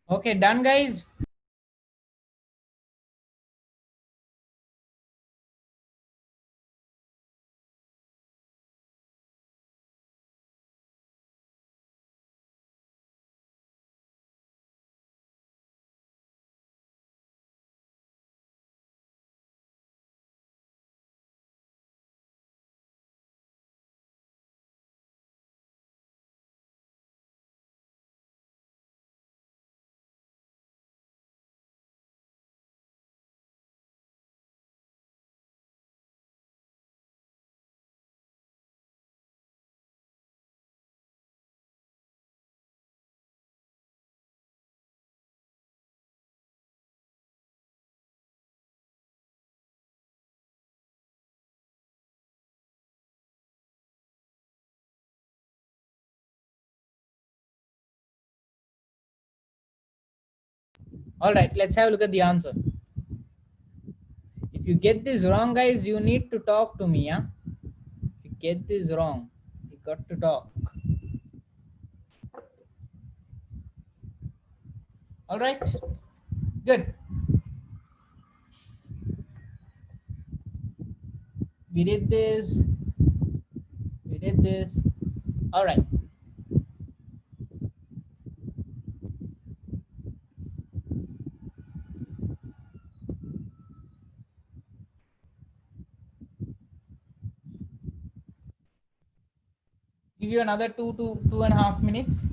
Okay, done, guys. All right, let's have a look at the answer. If you get this wrong, guys, you need to talk to me. Yeah. If you get this wrong, you got to talk. All right. Good. We did this. We did this. All right. Give you another 2 to 2.5 minutes.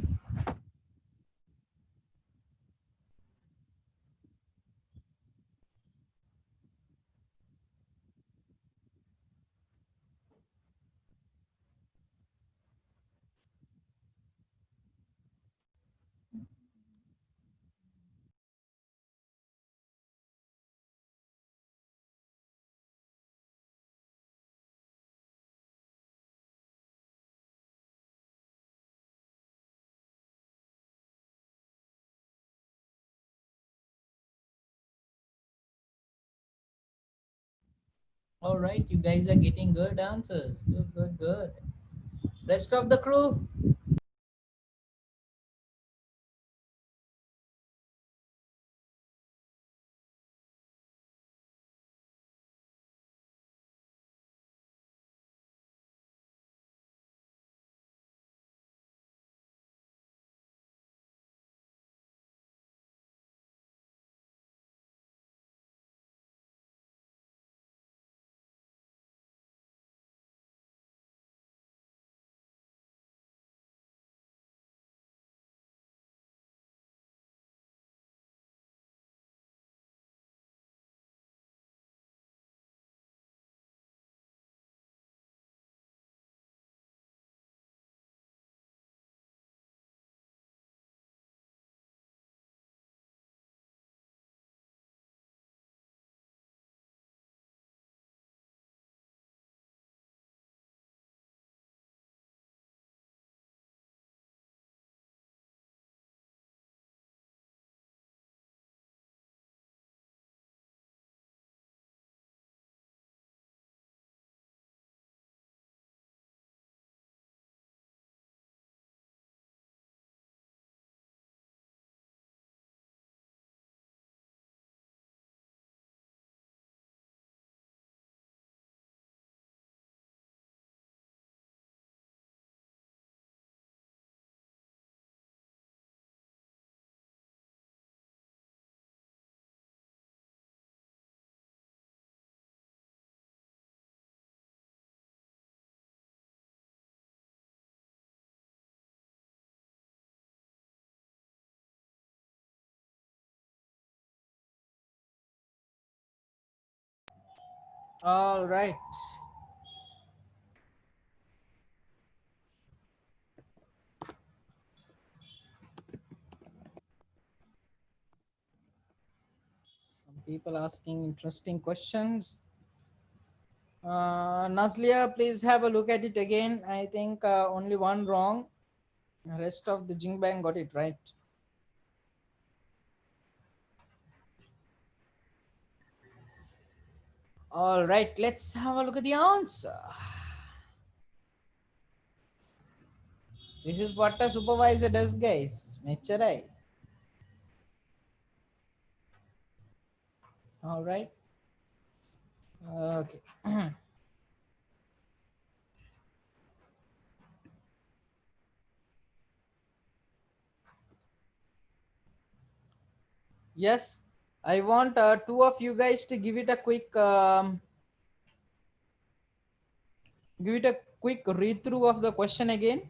All right, you guys are getting good answers. Good, good, good. Rest of the crew. All right. Some people asking interesting questions. Nazlia, please have a look at it again. I think only one wrong. The rest of the Jingbang got it right. All right, let's have a look at the answer. This is what a supervisor does, guys. Mecharai. All right. Okay. Yes, I want two of you guys to give it a quick read through of the question again.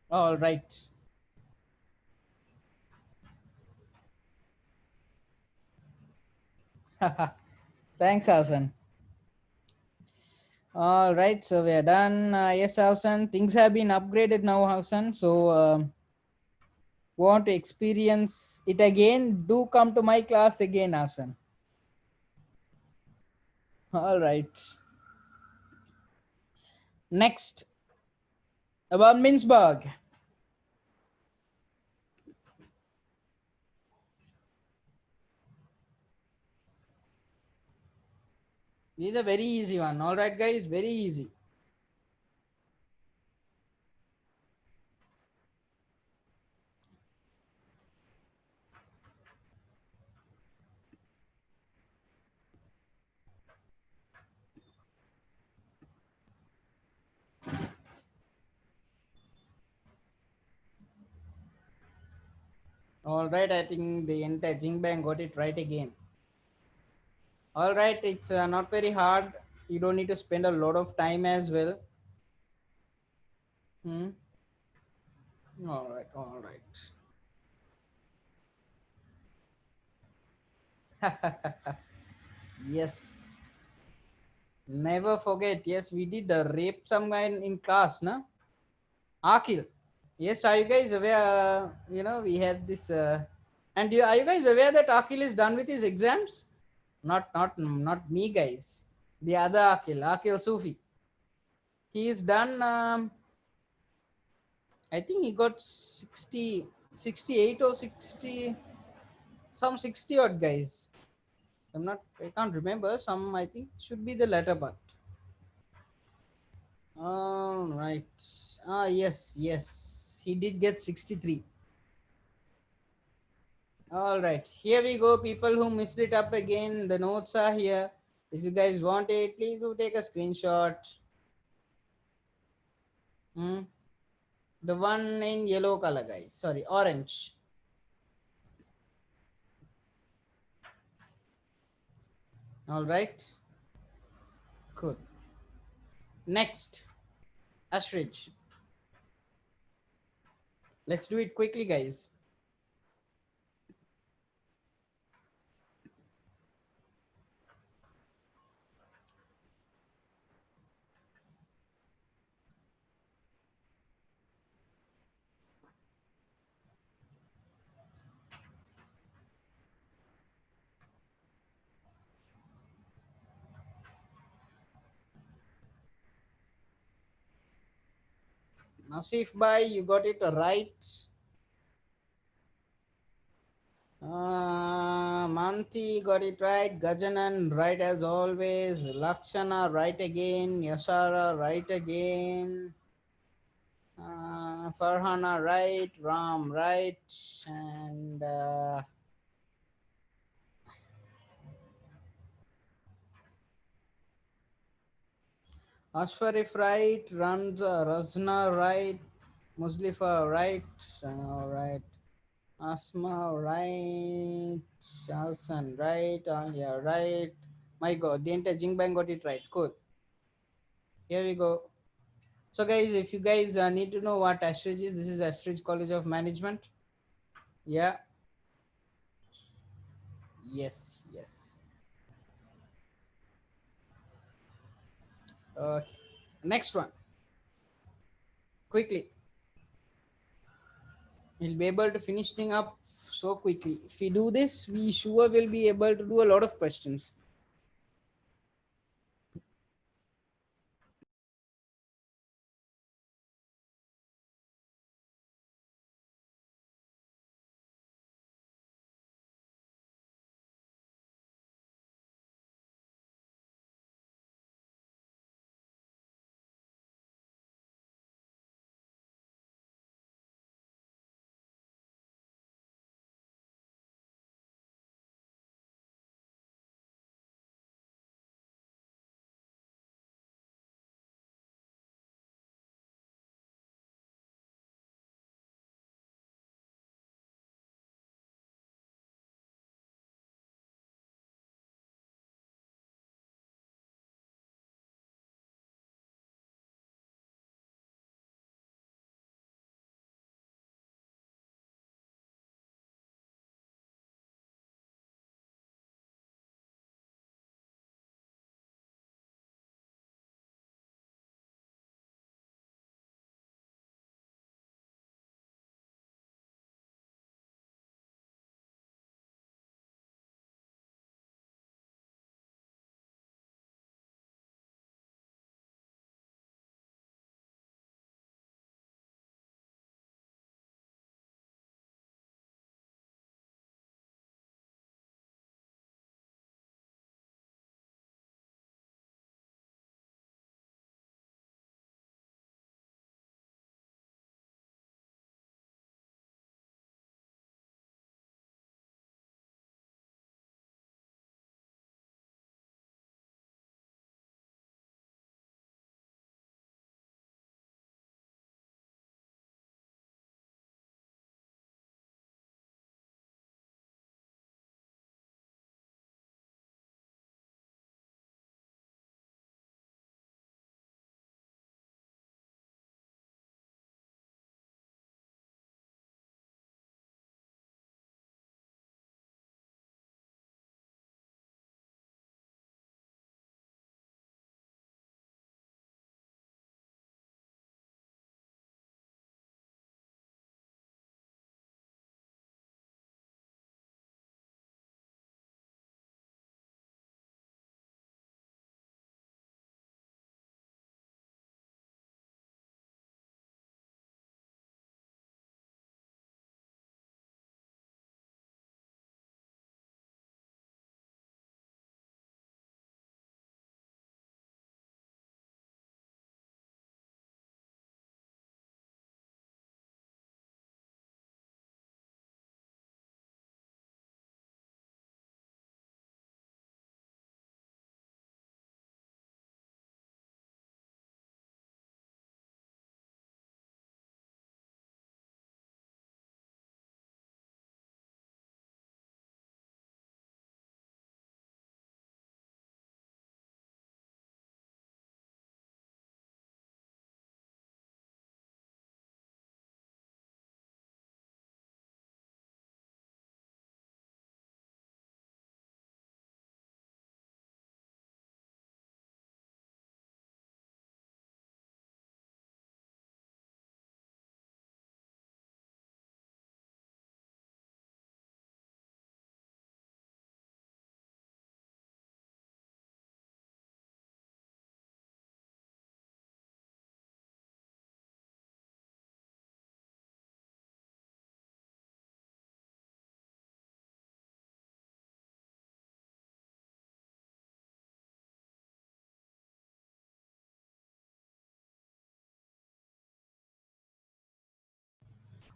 All right. Thanks, Hassan. All right, so we are done. Yes, Hassan. Things have been upgraded now, Hassan. So, want to experience it again? Do come to my class again, Hassan. All right. Next, about Mintzberg. This is a very easy one. All right, guys, very easy. All right, I think the entire Jingbang got it right again. All right, it's not very hard. You don't need to spend a lot of time as well. Hmm. All right, all right. Yes, never forget. Yes, we did rape some guy in class, na? Akil. Yes, are you guys aware? We had this. And are you guys aware that Akil is done with his exams? Not me, guys. The other Akil, Akil Sufi. He is done. I think he got 60, 68 or 60, some 60 odd guys. I can't remember. Some, I think, should be the latter part. All right. Yes, yes. He did get 63. All right. Here we go. People who missed it up again. The notes are here. If you guys want it, please do take a screenshot. Hmm. The one in yellow color, guys. Sorry, orange. All right. Cool. Next, Ashridge. Let's do it quickly, guys. Nasif Bhai, you got it right. Manti got it right. Gajanan right as always. Lakshana right again. Yashara right again. Farhana right. Ram right. And Ashfarif right. Razna right. Muslifa right. All right. Asma right. Shalsan right. Yeah, right. My God, the entire Jingbang got it right. Cool. Here we go. So, guys, if you guys need to know what Astridge is, this is Astridge College of Management. Yeah. Yes. Yes. Okay. Next one, quickly. We'll be able to finish thing up so quickly. If we do this, we sure will be able to do a lot of questions.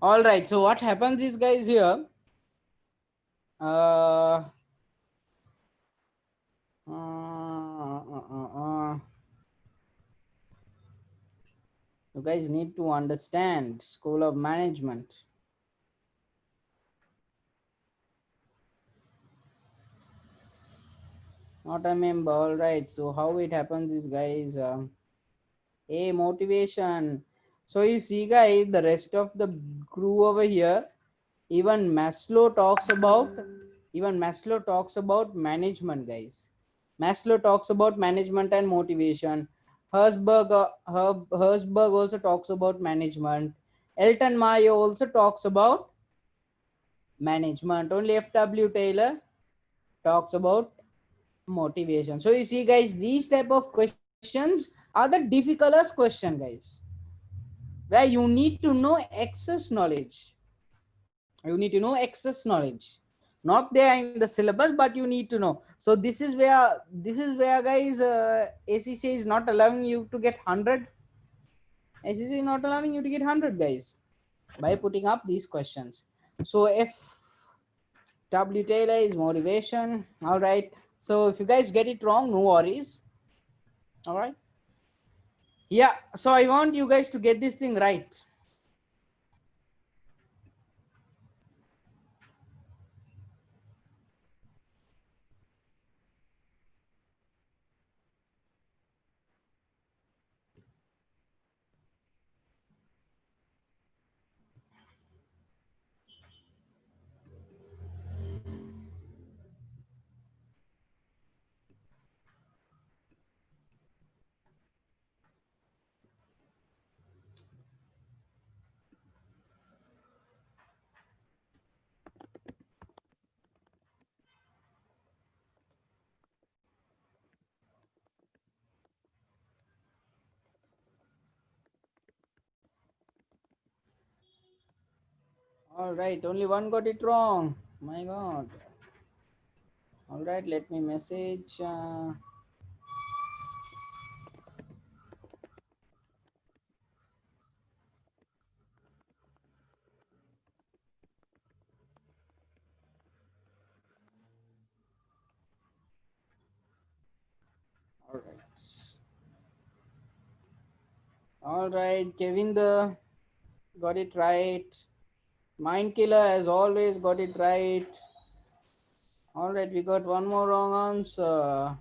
All right. So what happens is, guys, here, uh, uh, uh, uh, uh, you guys need to understand School of Management. Not a member. All right. So how it happens is, guys, a motivation. So you see, guys, the rest of the crew over here, even Maslow talks about, management, guys. Maslow talks about management and motivation. Herzberg also talks about management. Elton Mayo also talks about management. Only F.W. Taylor talks about motivation. So you see, guys, these type of questions are the difficult question, guys, where you need to know excess knowledge. You need to know excess knowledge. Not there in the syllabus, but you need to know. So this is where guys, ACC is not allowing you to get 100. ACC is not allowing you to get 100, guys, by putting up these questions. So if W Taylor is motivation, all right. So if you guys get it wrong, no worries. All right. Yeah. So I want you guys to get this thing right. All right. Only one got it wrong. My God. All right. Let me message. All right. All right. Kevin the got it right. Mind Killer as always got it right. All right. We got one more wrong answer.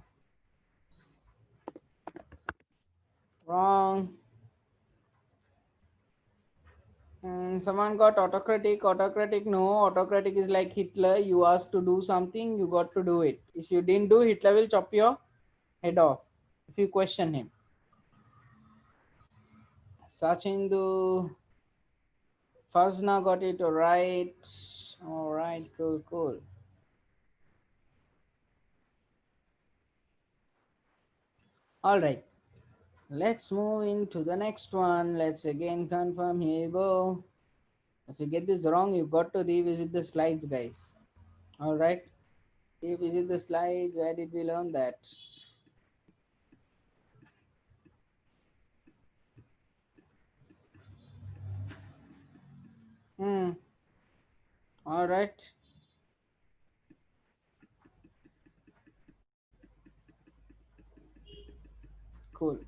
Wrong. Someone got autocratic. Autocratic, no. Autocratic is like Hitler. You asked to do something, you got to do it. If you didn't do, Hitler will chop your head off if you question him. Sachindu Fazna got it right. All right, cool, cool. All right, let's move into the next one. Let's again confirm. Here you go. If you get this wrong, you got to revisit the slides, guys. All right, revisit the slides. Where did we learn that? Hmm. All right. Cool.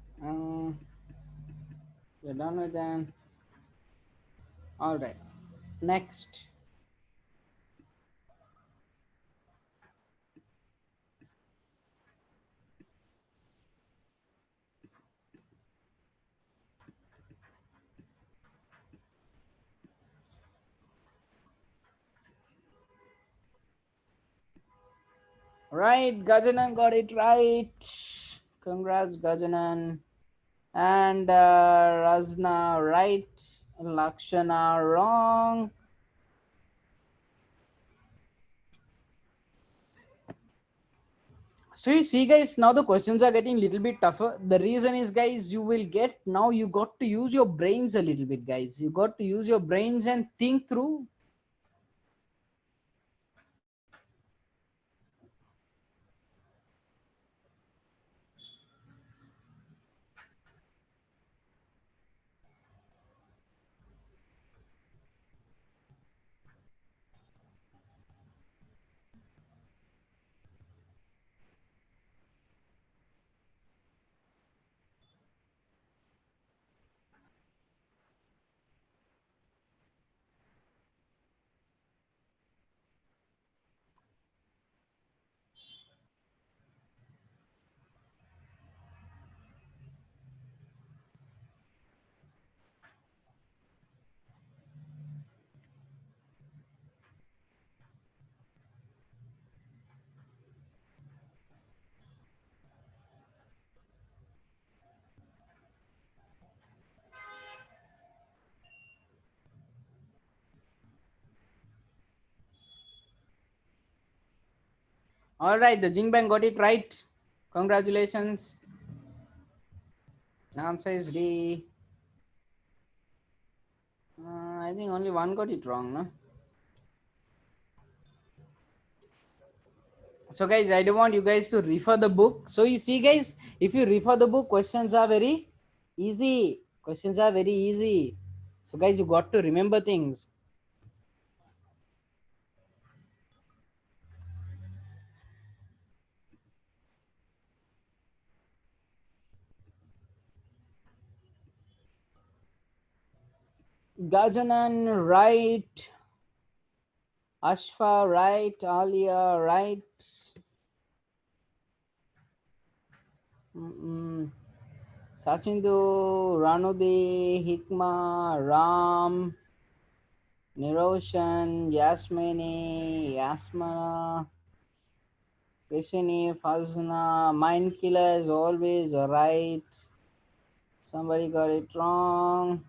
We're done with them. All right. Next. Right. Gajanan got it right. Congrats, Gajanan. And Razna right. Lakshana wrong. So you see, guys, now the questions are getting a little bit tougher. The reason is, guys, you will get now you got to use your brains a little bit, guys. You got to use your brains and think through. All right, the Jingbang got it right. Congratulations. Answer is D. I think only one got it wrong, no? So guys, I don't want you guys to refer the book. So you see guys, if you refer the book, questions are very easy. Questions are very easy. So guys, you got to remember things. Gajanan, right. Ashfa, right. Alia, right. Sachindu, Ranudi, Hikma, Ram, Niroshan, Yasmini, Yasmana, Krishini, Fazna, Mind Killer is always right. Somebody got it wrong.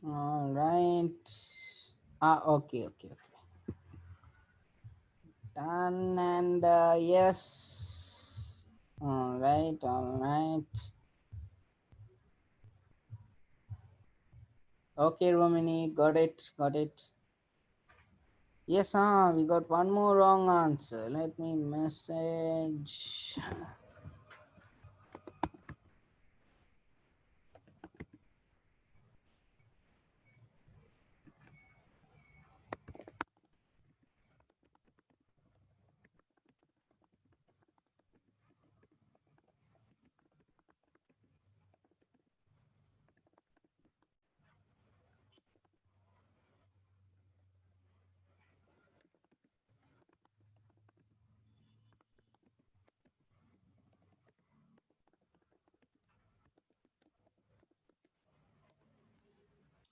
All right. Okay, okay, okay. Done and yes. All right, all right. Okay, Romini, got it, got it. Yes, we got one more wrong answer. Let me message.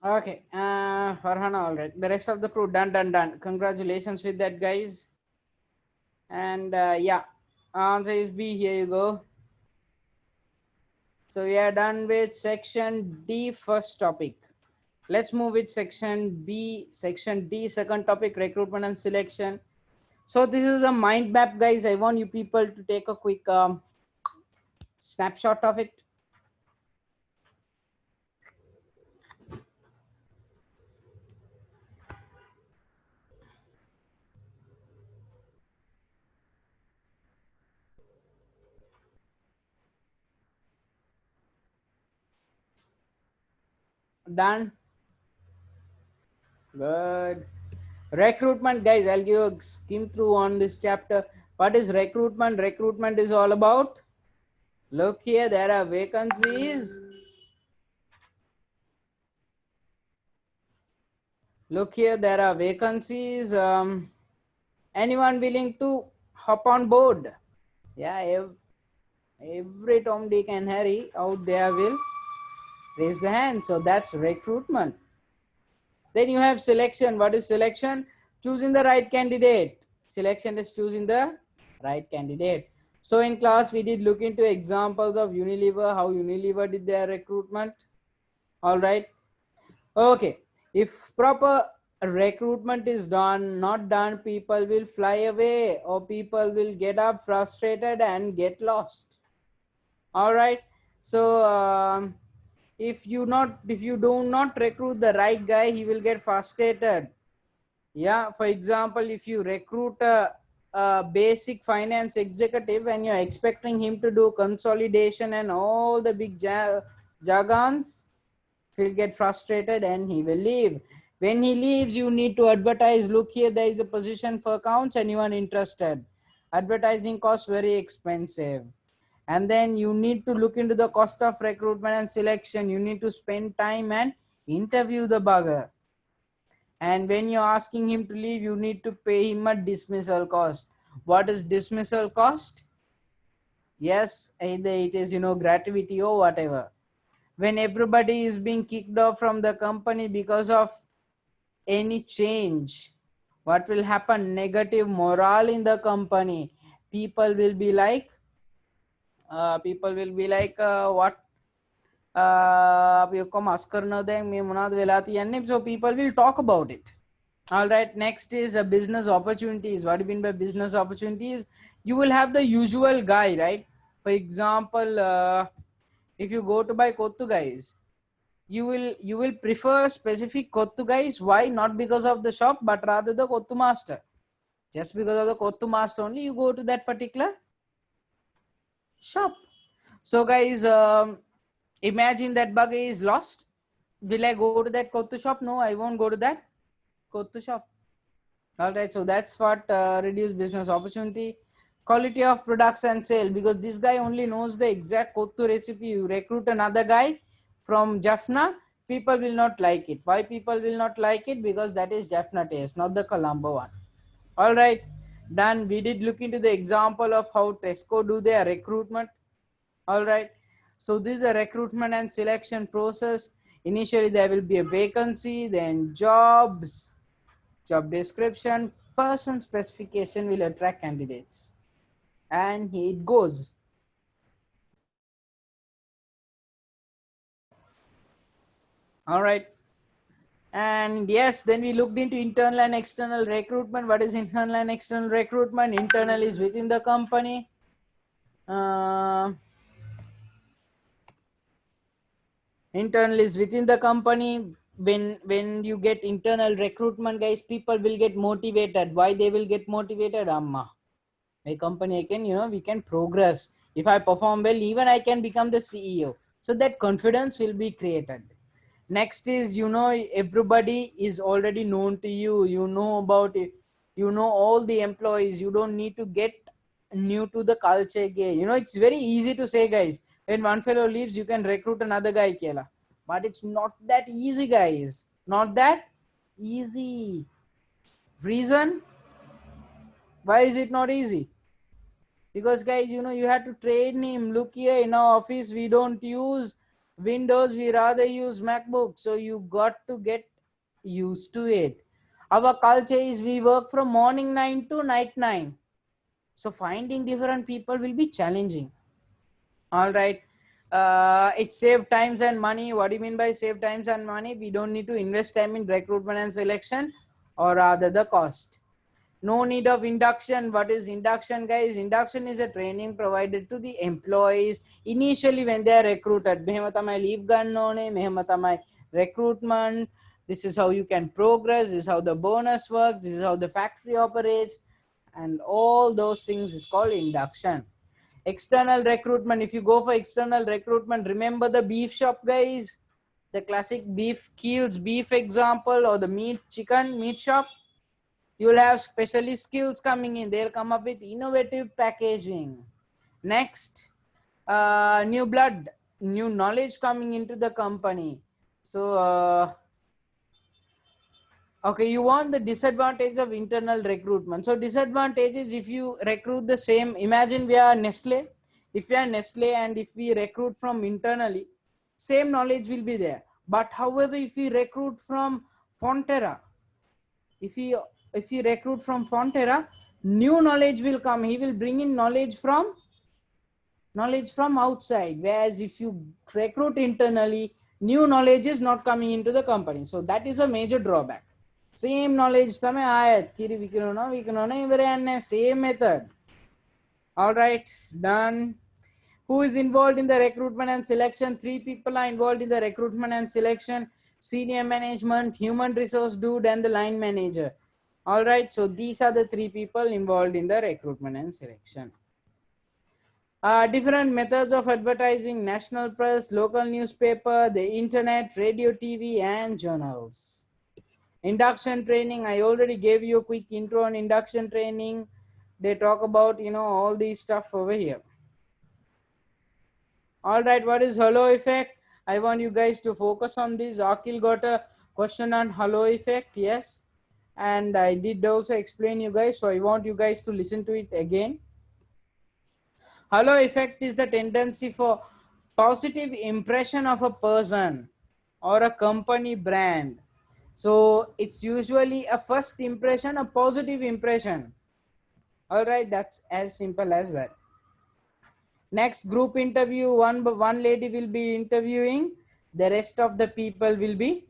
Okay, Farhana, all right. The rest of the crew, done, done, done. Congratulations with that, guys. And yeah, answer is B. Here you go. So we are done with section D, first topic. Let's move with section B, section D, second topic, recruitment and selection. So this is a mind map, guys. I want you people to take a quick snapshot of it. Done. Good. Recruitment, guys. I'll give a skim through on this chapter. What is recruitment? Recruitment is all about. Look here, there are vacancies. Look here, there are vacancies. Anyone willing to hop on board? Yeah, every Tom, Dick, and Harry out there will raise the hand. So that's recruitment. Then you have selection. What is selection? Choosing the right candidate. Selection is choosing the right candidate. So in class, we did look into examples of Unilever, how Unilever did their recruitment. All right. Okay. If proper recruitment is done, not done, people will fly away or people will get up frustrated and get lost. All right. So if you do not recruit the right guy, he will get frustrated. Yeah, for example, if you recruit a basic finance executive and you're expecting him to do consolidation and all the big jargons, he'll get frustrated and he will leave. When he leaves, you need to advertise. Look here, there is a position for accounts, anyone interested? Advertising costs very expensive. And then you need to look into the cost of recruitment and selection. You need to spend time and Interview the bugger. And when you're asking him to leave, you need to pay him a dismissal cost. What is dismissal cost? Yes, either it is, gratuity or whatever. When everybody is being kicked off from the company because of any change, what will happen? Negative morale in the company. People will be like, what? So people will talk about it. All right, next is business opportunities. What do you mean by business opportunities? You will have the usual guy, right? For example, if you go to buy kottu guys, you will prefer specific kottu guys. Why? Not because of the shop, but rather the kottu master. Just because of the kottu master only, you go to that particular shop. So guys, imagine that buggy is lost. Will I go to that kottu shop? No, I won't go to that kottu shop. All right, so that's what reduce business opportunity. Quality of products and sale, because this guy only knows the exact kottu recipe. You recruit another guy from Jaffna, people will not like it. Why people will not like it? Because that is Jaffna taste, not the Colombo one. All right, done. We did look into the example of how Tesco do their recruitment. All right, so this is a recruitment and selection process. Initially there will be a vacancy, then jobs, job description, person specification will attract candidates, and it goes. All right, and yes, then we looked into internal and external recruitment. What is internal and external recruitment? Internal is within the company. Internal is within the company. When you get internal recruitment, guys, people will get motivated. Why they will get motivated? Amma, my company, I can, we can progress. If I perform well, even I can become the CEO. So that confidence will be created. Next is, everybody is already known to you. You know about it. You know all the employees. You don't need to get new to the culture again. It's very easy to say, guys, when one fellow leaves, you can recruit another guy, Kela. But it's not that easy, guys. Not that easy. Reason? Why is it not easy? Because guys, you have to train him. Look here, in our office we don't use Windows, we rather use MacBook. So you got to get used to it. Our culture is we work from morning 9 to night 9. So finding different people will be challenging. All right, it save times and money. What do you mean by save times and money? We don't need to invest time in recruitment and selection, or rather the cost. No need of induction. What is induction, guys? Induction is a training provided to the employees initially when they are recruited. Mehematama leave gannone, mehematama recruitment. This is how you can progress. This is how the bonus works. This is how the factory operates, and all those things is called induction. External recruitment. If you go for external recruitment, remember the beef shop, guys. The classic beef Keel's beef example, or the chicken meat shop. You will have specialist skills coming in. They'll come up with innovative packaging. Next, new blood, new knowledge coming into the company. So okay, you want the disadvantage of internal recruitment. So disadvantage is, if you recruit the same, imagine we are Nestle. If we are Nestle and if we recruit from internally, same knowledge will be there. But however, if we recruit from Fonterra, if he recruit from Fonterra, new knowledge will come. He will bring in knowledge from outside. Whereas if you recruit internally, new knowledge is not coming into the company. So that is a major drawback. Same knowledge tame ayat kiri vikino same method. All right, done. Who is involved in the recruitment and selection? 3 people are involved in the recruitment and selection: senior management, human resource dude, and the line manager. All right, so these are the 3 people involved in the recruitment and selection. Different methods of advertising: national press, local newspaper, the internet, radio, TV, and journals. Induction training, I already gave you a quick intro on induction training. They talk about, all these stuff over here. All right, what is halo effect? I want you guys to focus on this. Akil got a question on halo effect, yes, and I did also explain you guys, so I want you guys to listen to it again. Halo effect is the tendency for positive impression of a person or a company brand. So it's usually a first impression, a positive impression. All right, that's as simple as that. Next group interview, one lady will be interviewing, the rest of the people will be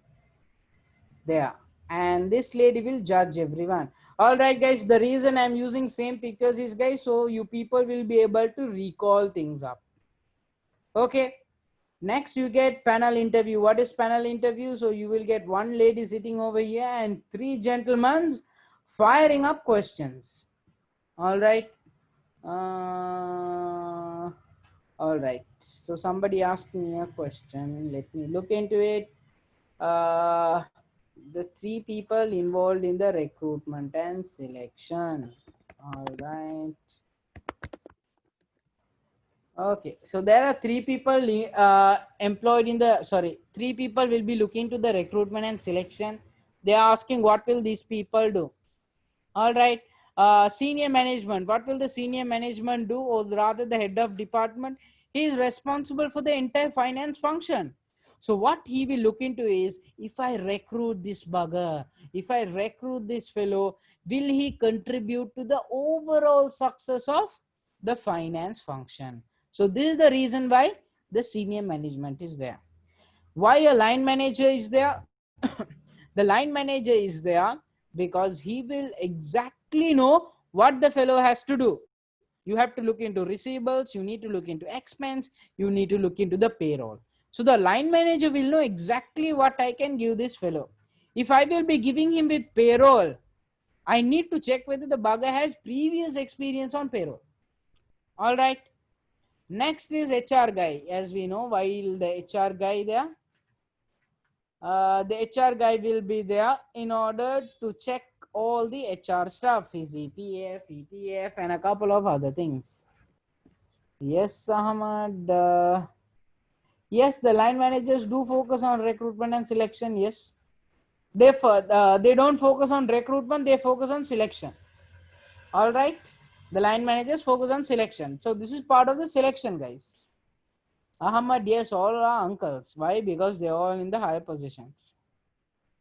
there, and this lady will judge everyone. All right guys, the reason I'm using same pictures is, guys, so you people will be able to recall things up. Okay, next you get panel interview. What is panel interview? So you will get one lady sitting over here and three gentlemen firing up questions. All right. All right, so somebody asked me a question, let me look into it. The three people involved in the recruitment and selection. All right. Okay, so there are three people employed in the, sorry, three people will be looking to the recruitment and selection. They are asking what will these people do. All right. Senior management, what will the senior management do, or rather the head of department? He is responsible for the entire finance function. So what he will look into is, if I recruit this bugger, if I recruit this fellow, will he contribute to the overall success of the finance function? So this is the reason why the senior management is there. Why a line manager is there? The line manager is there because he will exactly know what the fellow has to do. You have to look into receivables, you need to look into expense, you need to look into the payroll. So the line manager will know exactly what I can give this fellow. If I will be giving him with payroll, I need to check whether the bugger has previous experience on payroll. All right. Next is HR guy. As we know, while the HR guy there, the HR guy will be there in order to check all the HR stuff, his EPF, ETF, and a couple of other things. Yes, Ahmad. Yes, the line managers do focus on recruitment and selection. Yes, they don't focus on recruitment; they focus on selection. All right, the line managers focus on selection. So this is part of the selection, guys. Ahmad, yes, all are uncles. Why? Because they're all in the higher positions.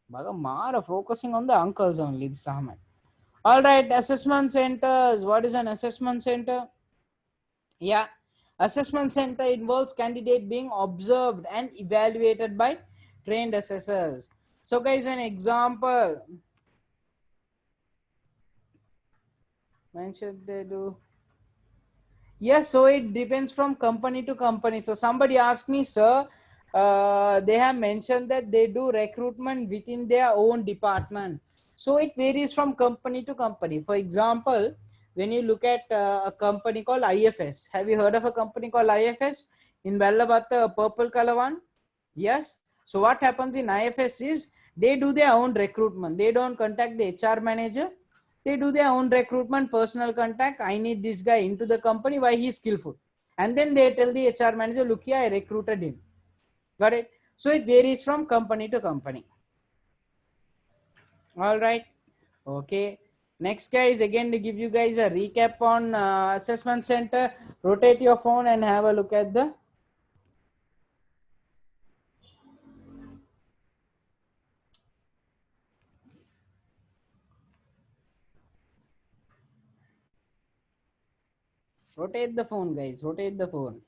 Mara focusing on the uncles only, this Ahmed. All right, assessment centers. What is an assessment center? Yeah, assessment center involves candidate being observed and evaluated by trained assessors. So guys, an example. When should they do? Yes, so it depends from company to company. So somebody asked me, sir, they have mentioned that they do recruitment within their own department. So it varies from company to company. For example, when you look at a company called IFS, have you heard of a company called IFS in Vallabhat, the purple color one? Yes. So what happens in IFS is they do their own recruitment. They don't contact the HR manager. They do their own recruitment, personal contact. I need this guy into the company. Why? He's skillful. And then they tell the HR manager, look here, I recruited him. Got it? So it varies from company to company. All right. Okay. Next, guys, again to give you guys a recap on assessment center. Rotate your phone and have a look at the rotate the phone, guys. Rotate the phone.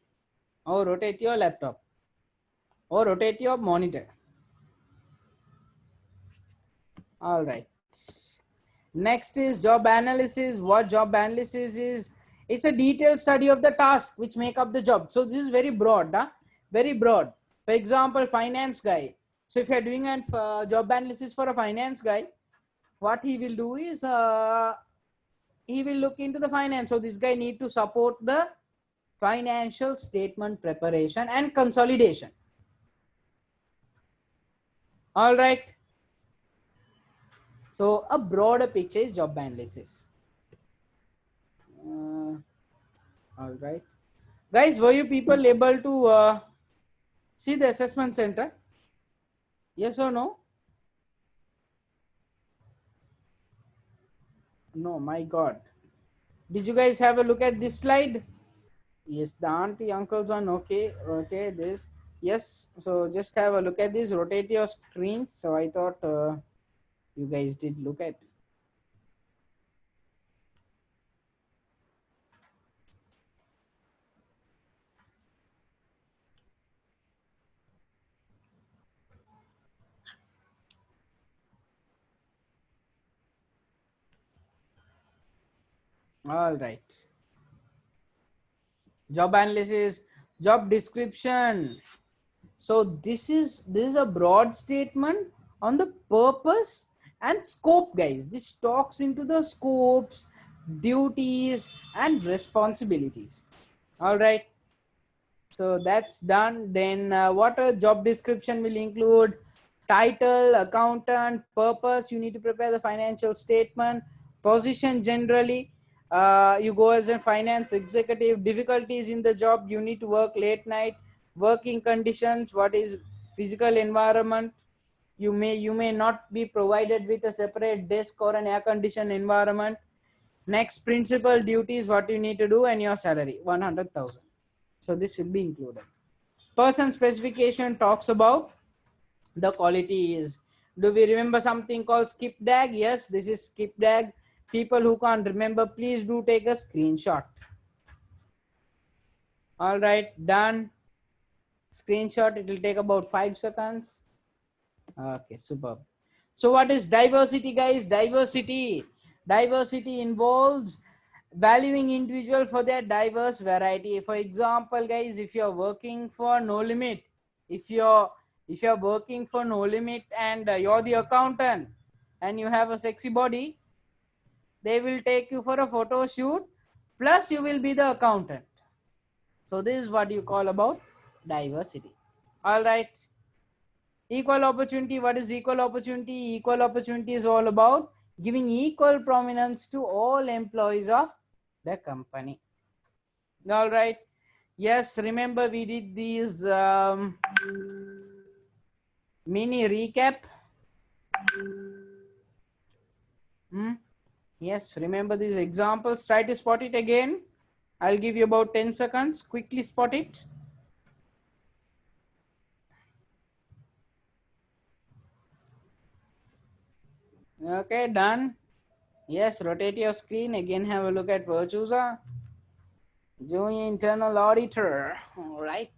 Or rotate your laptop. Or rotate your monitor. All right. Next is job analysis. What job analysis is? It's a detailed study of the task which make up the job. So this is very broad, huh? Very broad. For example, finance guy. So if you're doing a job analysis for a finance guy, what he will do is he will look into the finance. So this guy need to support the financial statement preparation and consolidation. All right. So a broader picture is job analysis. All right, guys, were you people able to See the assessment center? Yes or no? No, my God. Did you guys have a look at this slide? Yes, the auntie uncles one. Okay, okay. This, yes. So just have a look at this. Rotate your screens. So I thought you guys did look at. All right. Job analysis, job description. So this is a broad statement on the purpose and scope, guys. This talks into the scopes, duties, and responsibilities. All right. So that's done. Then what a job description will include: title, accountant, purpose. You need to prepare the financial statement. Position generally. You go as a finance executive. Difficulties in the job. You need to work late night. Working conditions. What is physical environment? You may not be provided with a separate desk or an air conditioned environment. Next, principal duties. What you need to do, and your salary 100,000. So this will be included. Person specification talks about the quality is. Do we remember something called skip dag? Yes, this is skip dag. People who can't remember, please do take a screenshot. All right, done. Screenshot, it will take about 5 seconds. Okay, superb. So what is diversity, guys? Diversity involves valuing individual for their diverse variety. For example, guys, if you're working for No Limit, if you're working for No Limit and you're the accountant and you have a sexy body, they will take you for a photo shoot, plus you will be the accountant. So this is what you call about diversity. All right. Equal opportunity. What is equal opportunity? Equal opportunity is all about giving equal prominence to all employees of the company. All right. Yes, remember we did these mini recap. Yes, remember these examples. Try to spot it again. I'll give you about 10 seconds. Quickly spot it. Okay, done. Yes, rotate your screen. Again, have a look at Virtusa. Junior internal auditor. All right.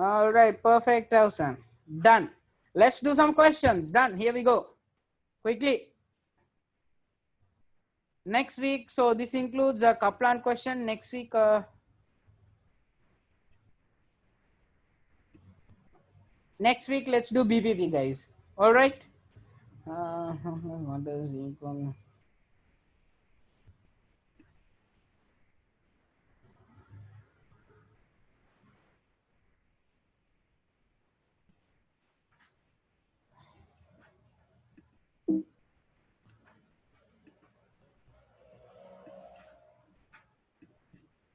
All right, perfect, Towson. Done. Let's do some questions. Done. Here we go. Quickly. Next week, so this includes a Kaplan question. Next week, let's do BPP, guys. All right. What is equal?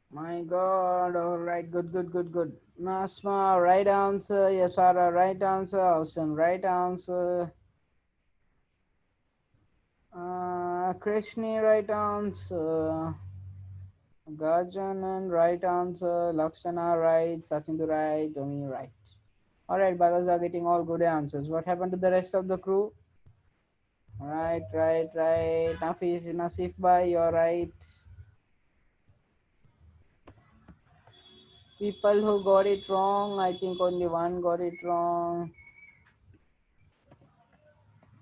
My God. All right. Good, good, good, good. Nasma, right answer. Yasara, right answer. Awesome, right answer. Krishni, right answer. Gajanan, right answer. Lakshana, right. Sachindu, right. Domi, right. All right, Bagas are getting all good answers. What happened to the rest of the crew? Right, right, right. Nafis, Nasif Bhai, you're right. People who got it wrong, I think only one got it wrong.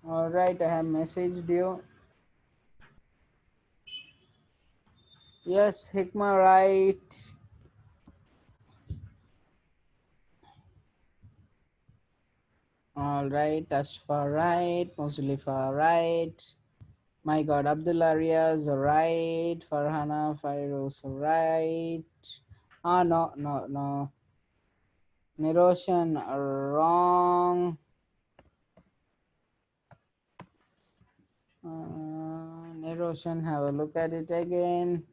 All right, I have messaged you. Yes, Hikma, right. All right, Ashfa, right. Muslifa, right. My God, Abdullah Riaz, right. Farhana, Fairuz, right. Ah, no, no, no. Niroshan, wrong. Narration, have a look at it again.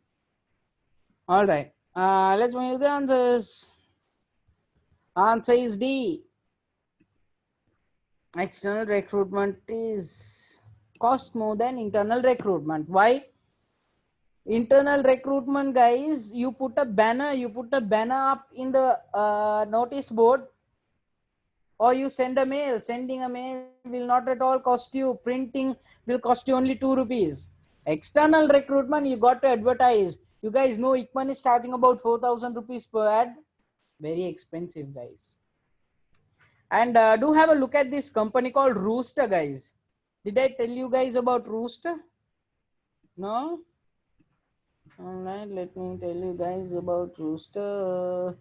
All right. Let's move to the answers. Answer is D. External recruitment is cost more than internal recruitment. Why? Internal recruitment, guys, you put a banner up in the notice board, or you send a mail. Sending a mail will not at all cost you. Printing will cost you only 2 rupees. External recruitment, you got to advertise. You guys know Ikman is charging about 4,000 rupees per ad. Very expensive, guys. And do have a look at this company called Rooster, guys. Did I tell you guys about Rooster? No? All right, let me tell you guys about Rooster.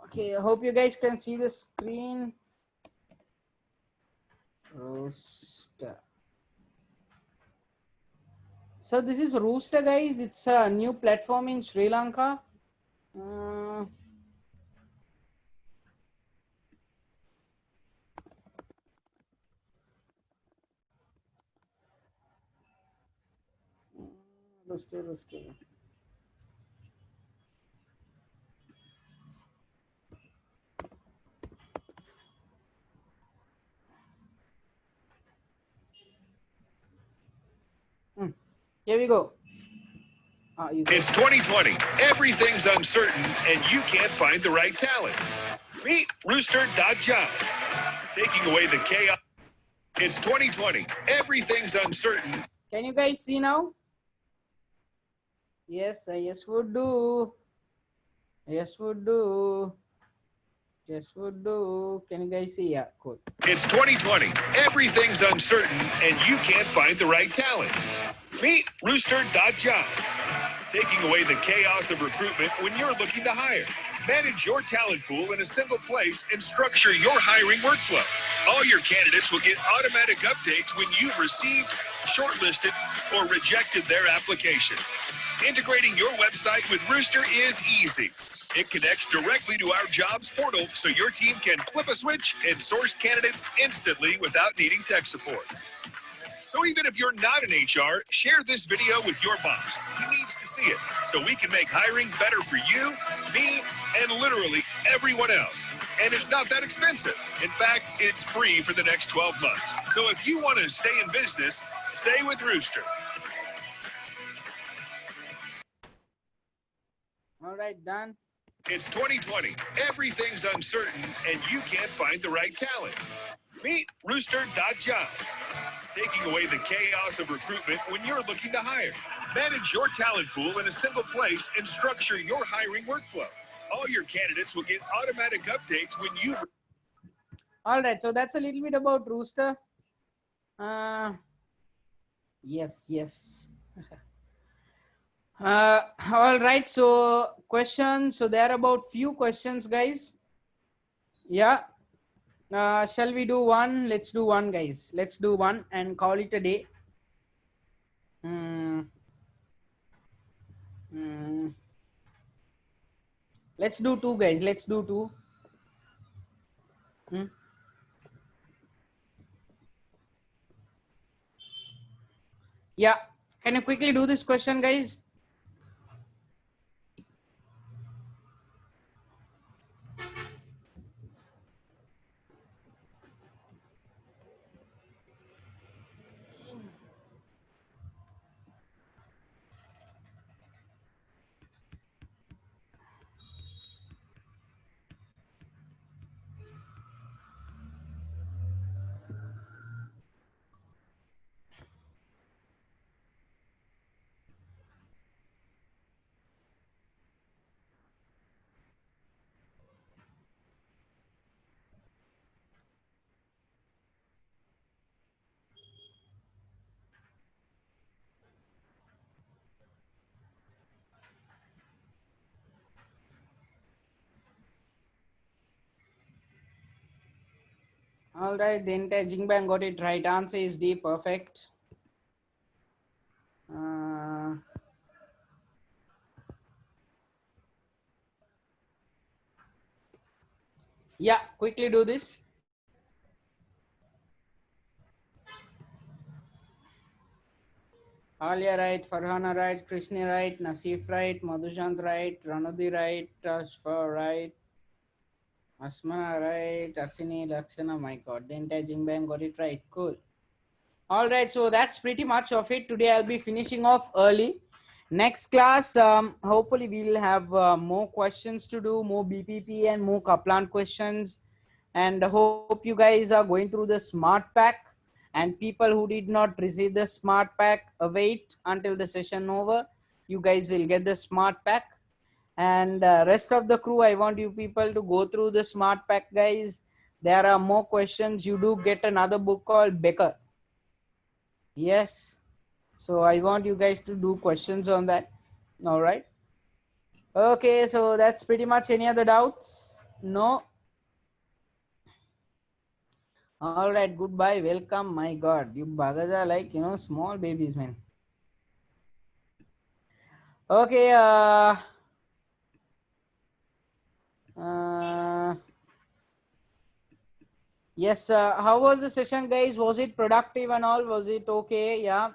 Okay, I hope you guys can see the screen. Rooster. So this is Rooster, guys. It's a new platform in Sri Lanka. Rooster. Here we go. It's 2020. Everything's uncertain, and you can't find the right talent. Meet Rooster.jobs, taking away the chaos. It's 2020. Everything's uncertain. Can you guys see now? Yes, yes would do. Yes would do. Yes would do. Can you guys see? Yeah, cool. It's 2020. Everything's uncertain, and you can't find the right talent. Meet Rooster.jobs, taking away the chaos of recruitment when you're looking to hire. Manage your talent pool in a single place and structure your hiring workflow. All your candidates will get automatic updates when you've received, shortlisted, or rejected their application. Integrating your website with Rooster is easy. It connects directly to our jobs portal so your team can flip a switch and source candidates instantly without needing tech support. So even if you're not in HR, share this video with your boss. He needs to see it so we can make hiring better for you, me, and literally everyone else. And it's not that expensive. In fact, it's free for the next 12 months. So if you want to stay in business, stay with Rooster. All right, done. It's 2020. Everything's uncertain, and you can't find the right talent. Meet Rooster.jobs, taking away the chaos of recruitment when you're looking to hire. Manage your talent pool in a single place and structure your hiring workflow. All your candidates will get automatic updates when you... All right, so that's a little bit about Rooster. Yes. All right, so questions. So there are about few questions, guys. Yeah. Shall we do one? Let's do one, guys. Let's do one and call it a day. Let's do two, guys. Let's do two. Yeah. Can you quickly do this question, guys? All right, the entire Jingbang got it right. Answer is D. Perfect. Yeah, quickly do this. Alia right, Farhana right, Krishna right, Nasif right, Madhushant right, Ranudi right, Ashfa right, Asmana right, Ashini, Lakshana, my god, the entire Jingbang got it right. Cool. All right, so that's pretty much of it. Today I'll be finishing off early. Next class, hopefully we'll have more questions to do, more BPP and more Kaplan questions. And I hope you guys are going through the smart pack. And people who did not receive the smart pack, wait until the session over. You guys will get the smart pack. And rest of the crew, I want you people to go through the smart pack, guys. There are more questions. You do get another book called Becker. Yes. So I want you guys to do questions on that. All right. Okay, so that's pretty much. Any other doubts? No. All right, goodbye, welcome. My god, you bugger are like, small babies, man. Okay, uh yes, how was the session, guys? Was it productive and all? Was it okay? Yeah.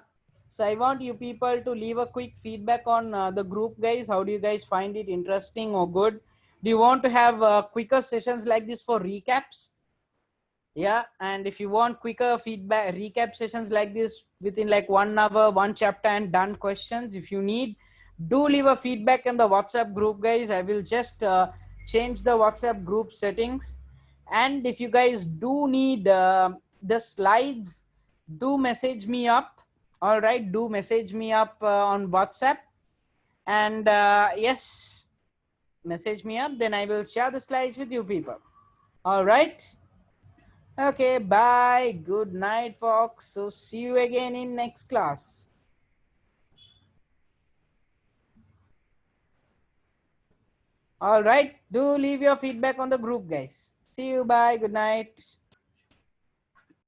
So I want you people to leave a quick feedback on the group, guys. How do you guys find it, interesting or good? Do you want to have quicker sessions like this for recaps? Yeah, and if you want quicker feedback recap sessions like this within like 1 hour, one chapter and done questions, if you need, do leave a feedback in the WhatsApp group, guys. I will just change the WhatsApp group settings. And if you guys do need the slides, do message me up. All right, do message me up on WhatsApp. And yes, message me up, then I will share the slides with you people. All right. Okay, bye. Good night, folks. So see you again in next class. All right. Do leave your feedback on the group, guys. See you. Bye. Good night.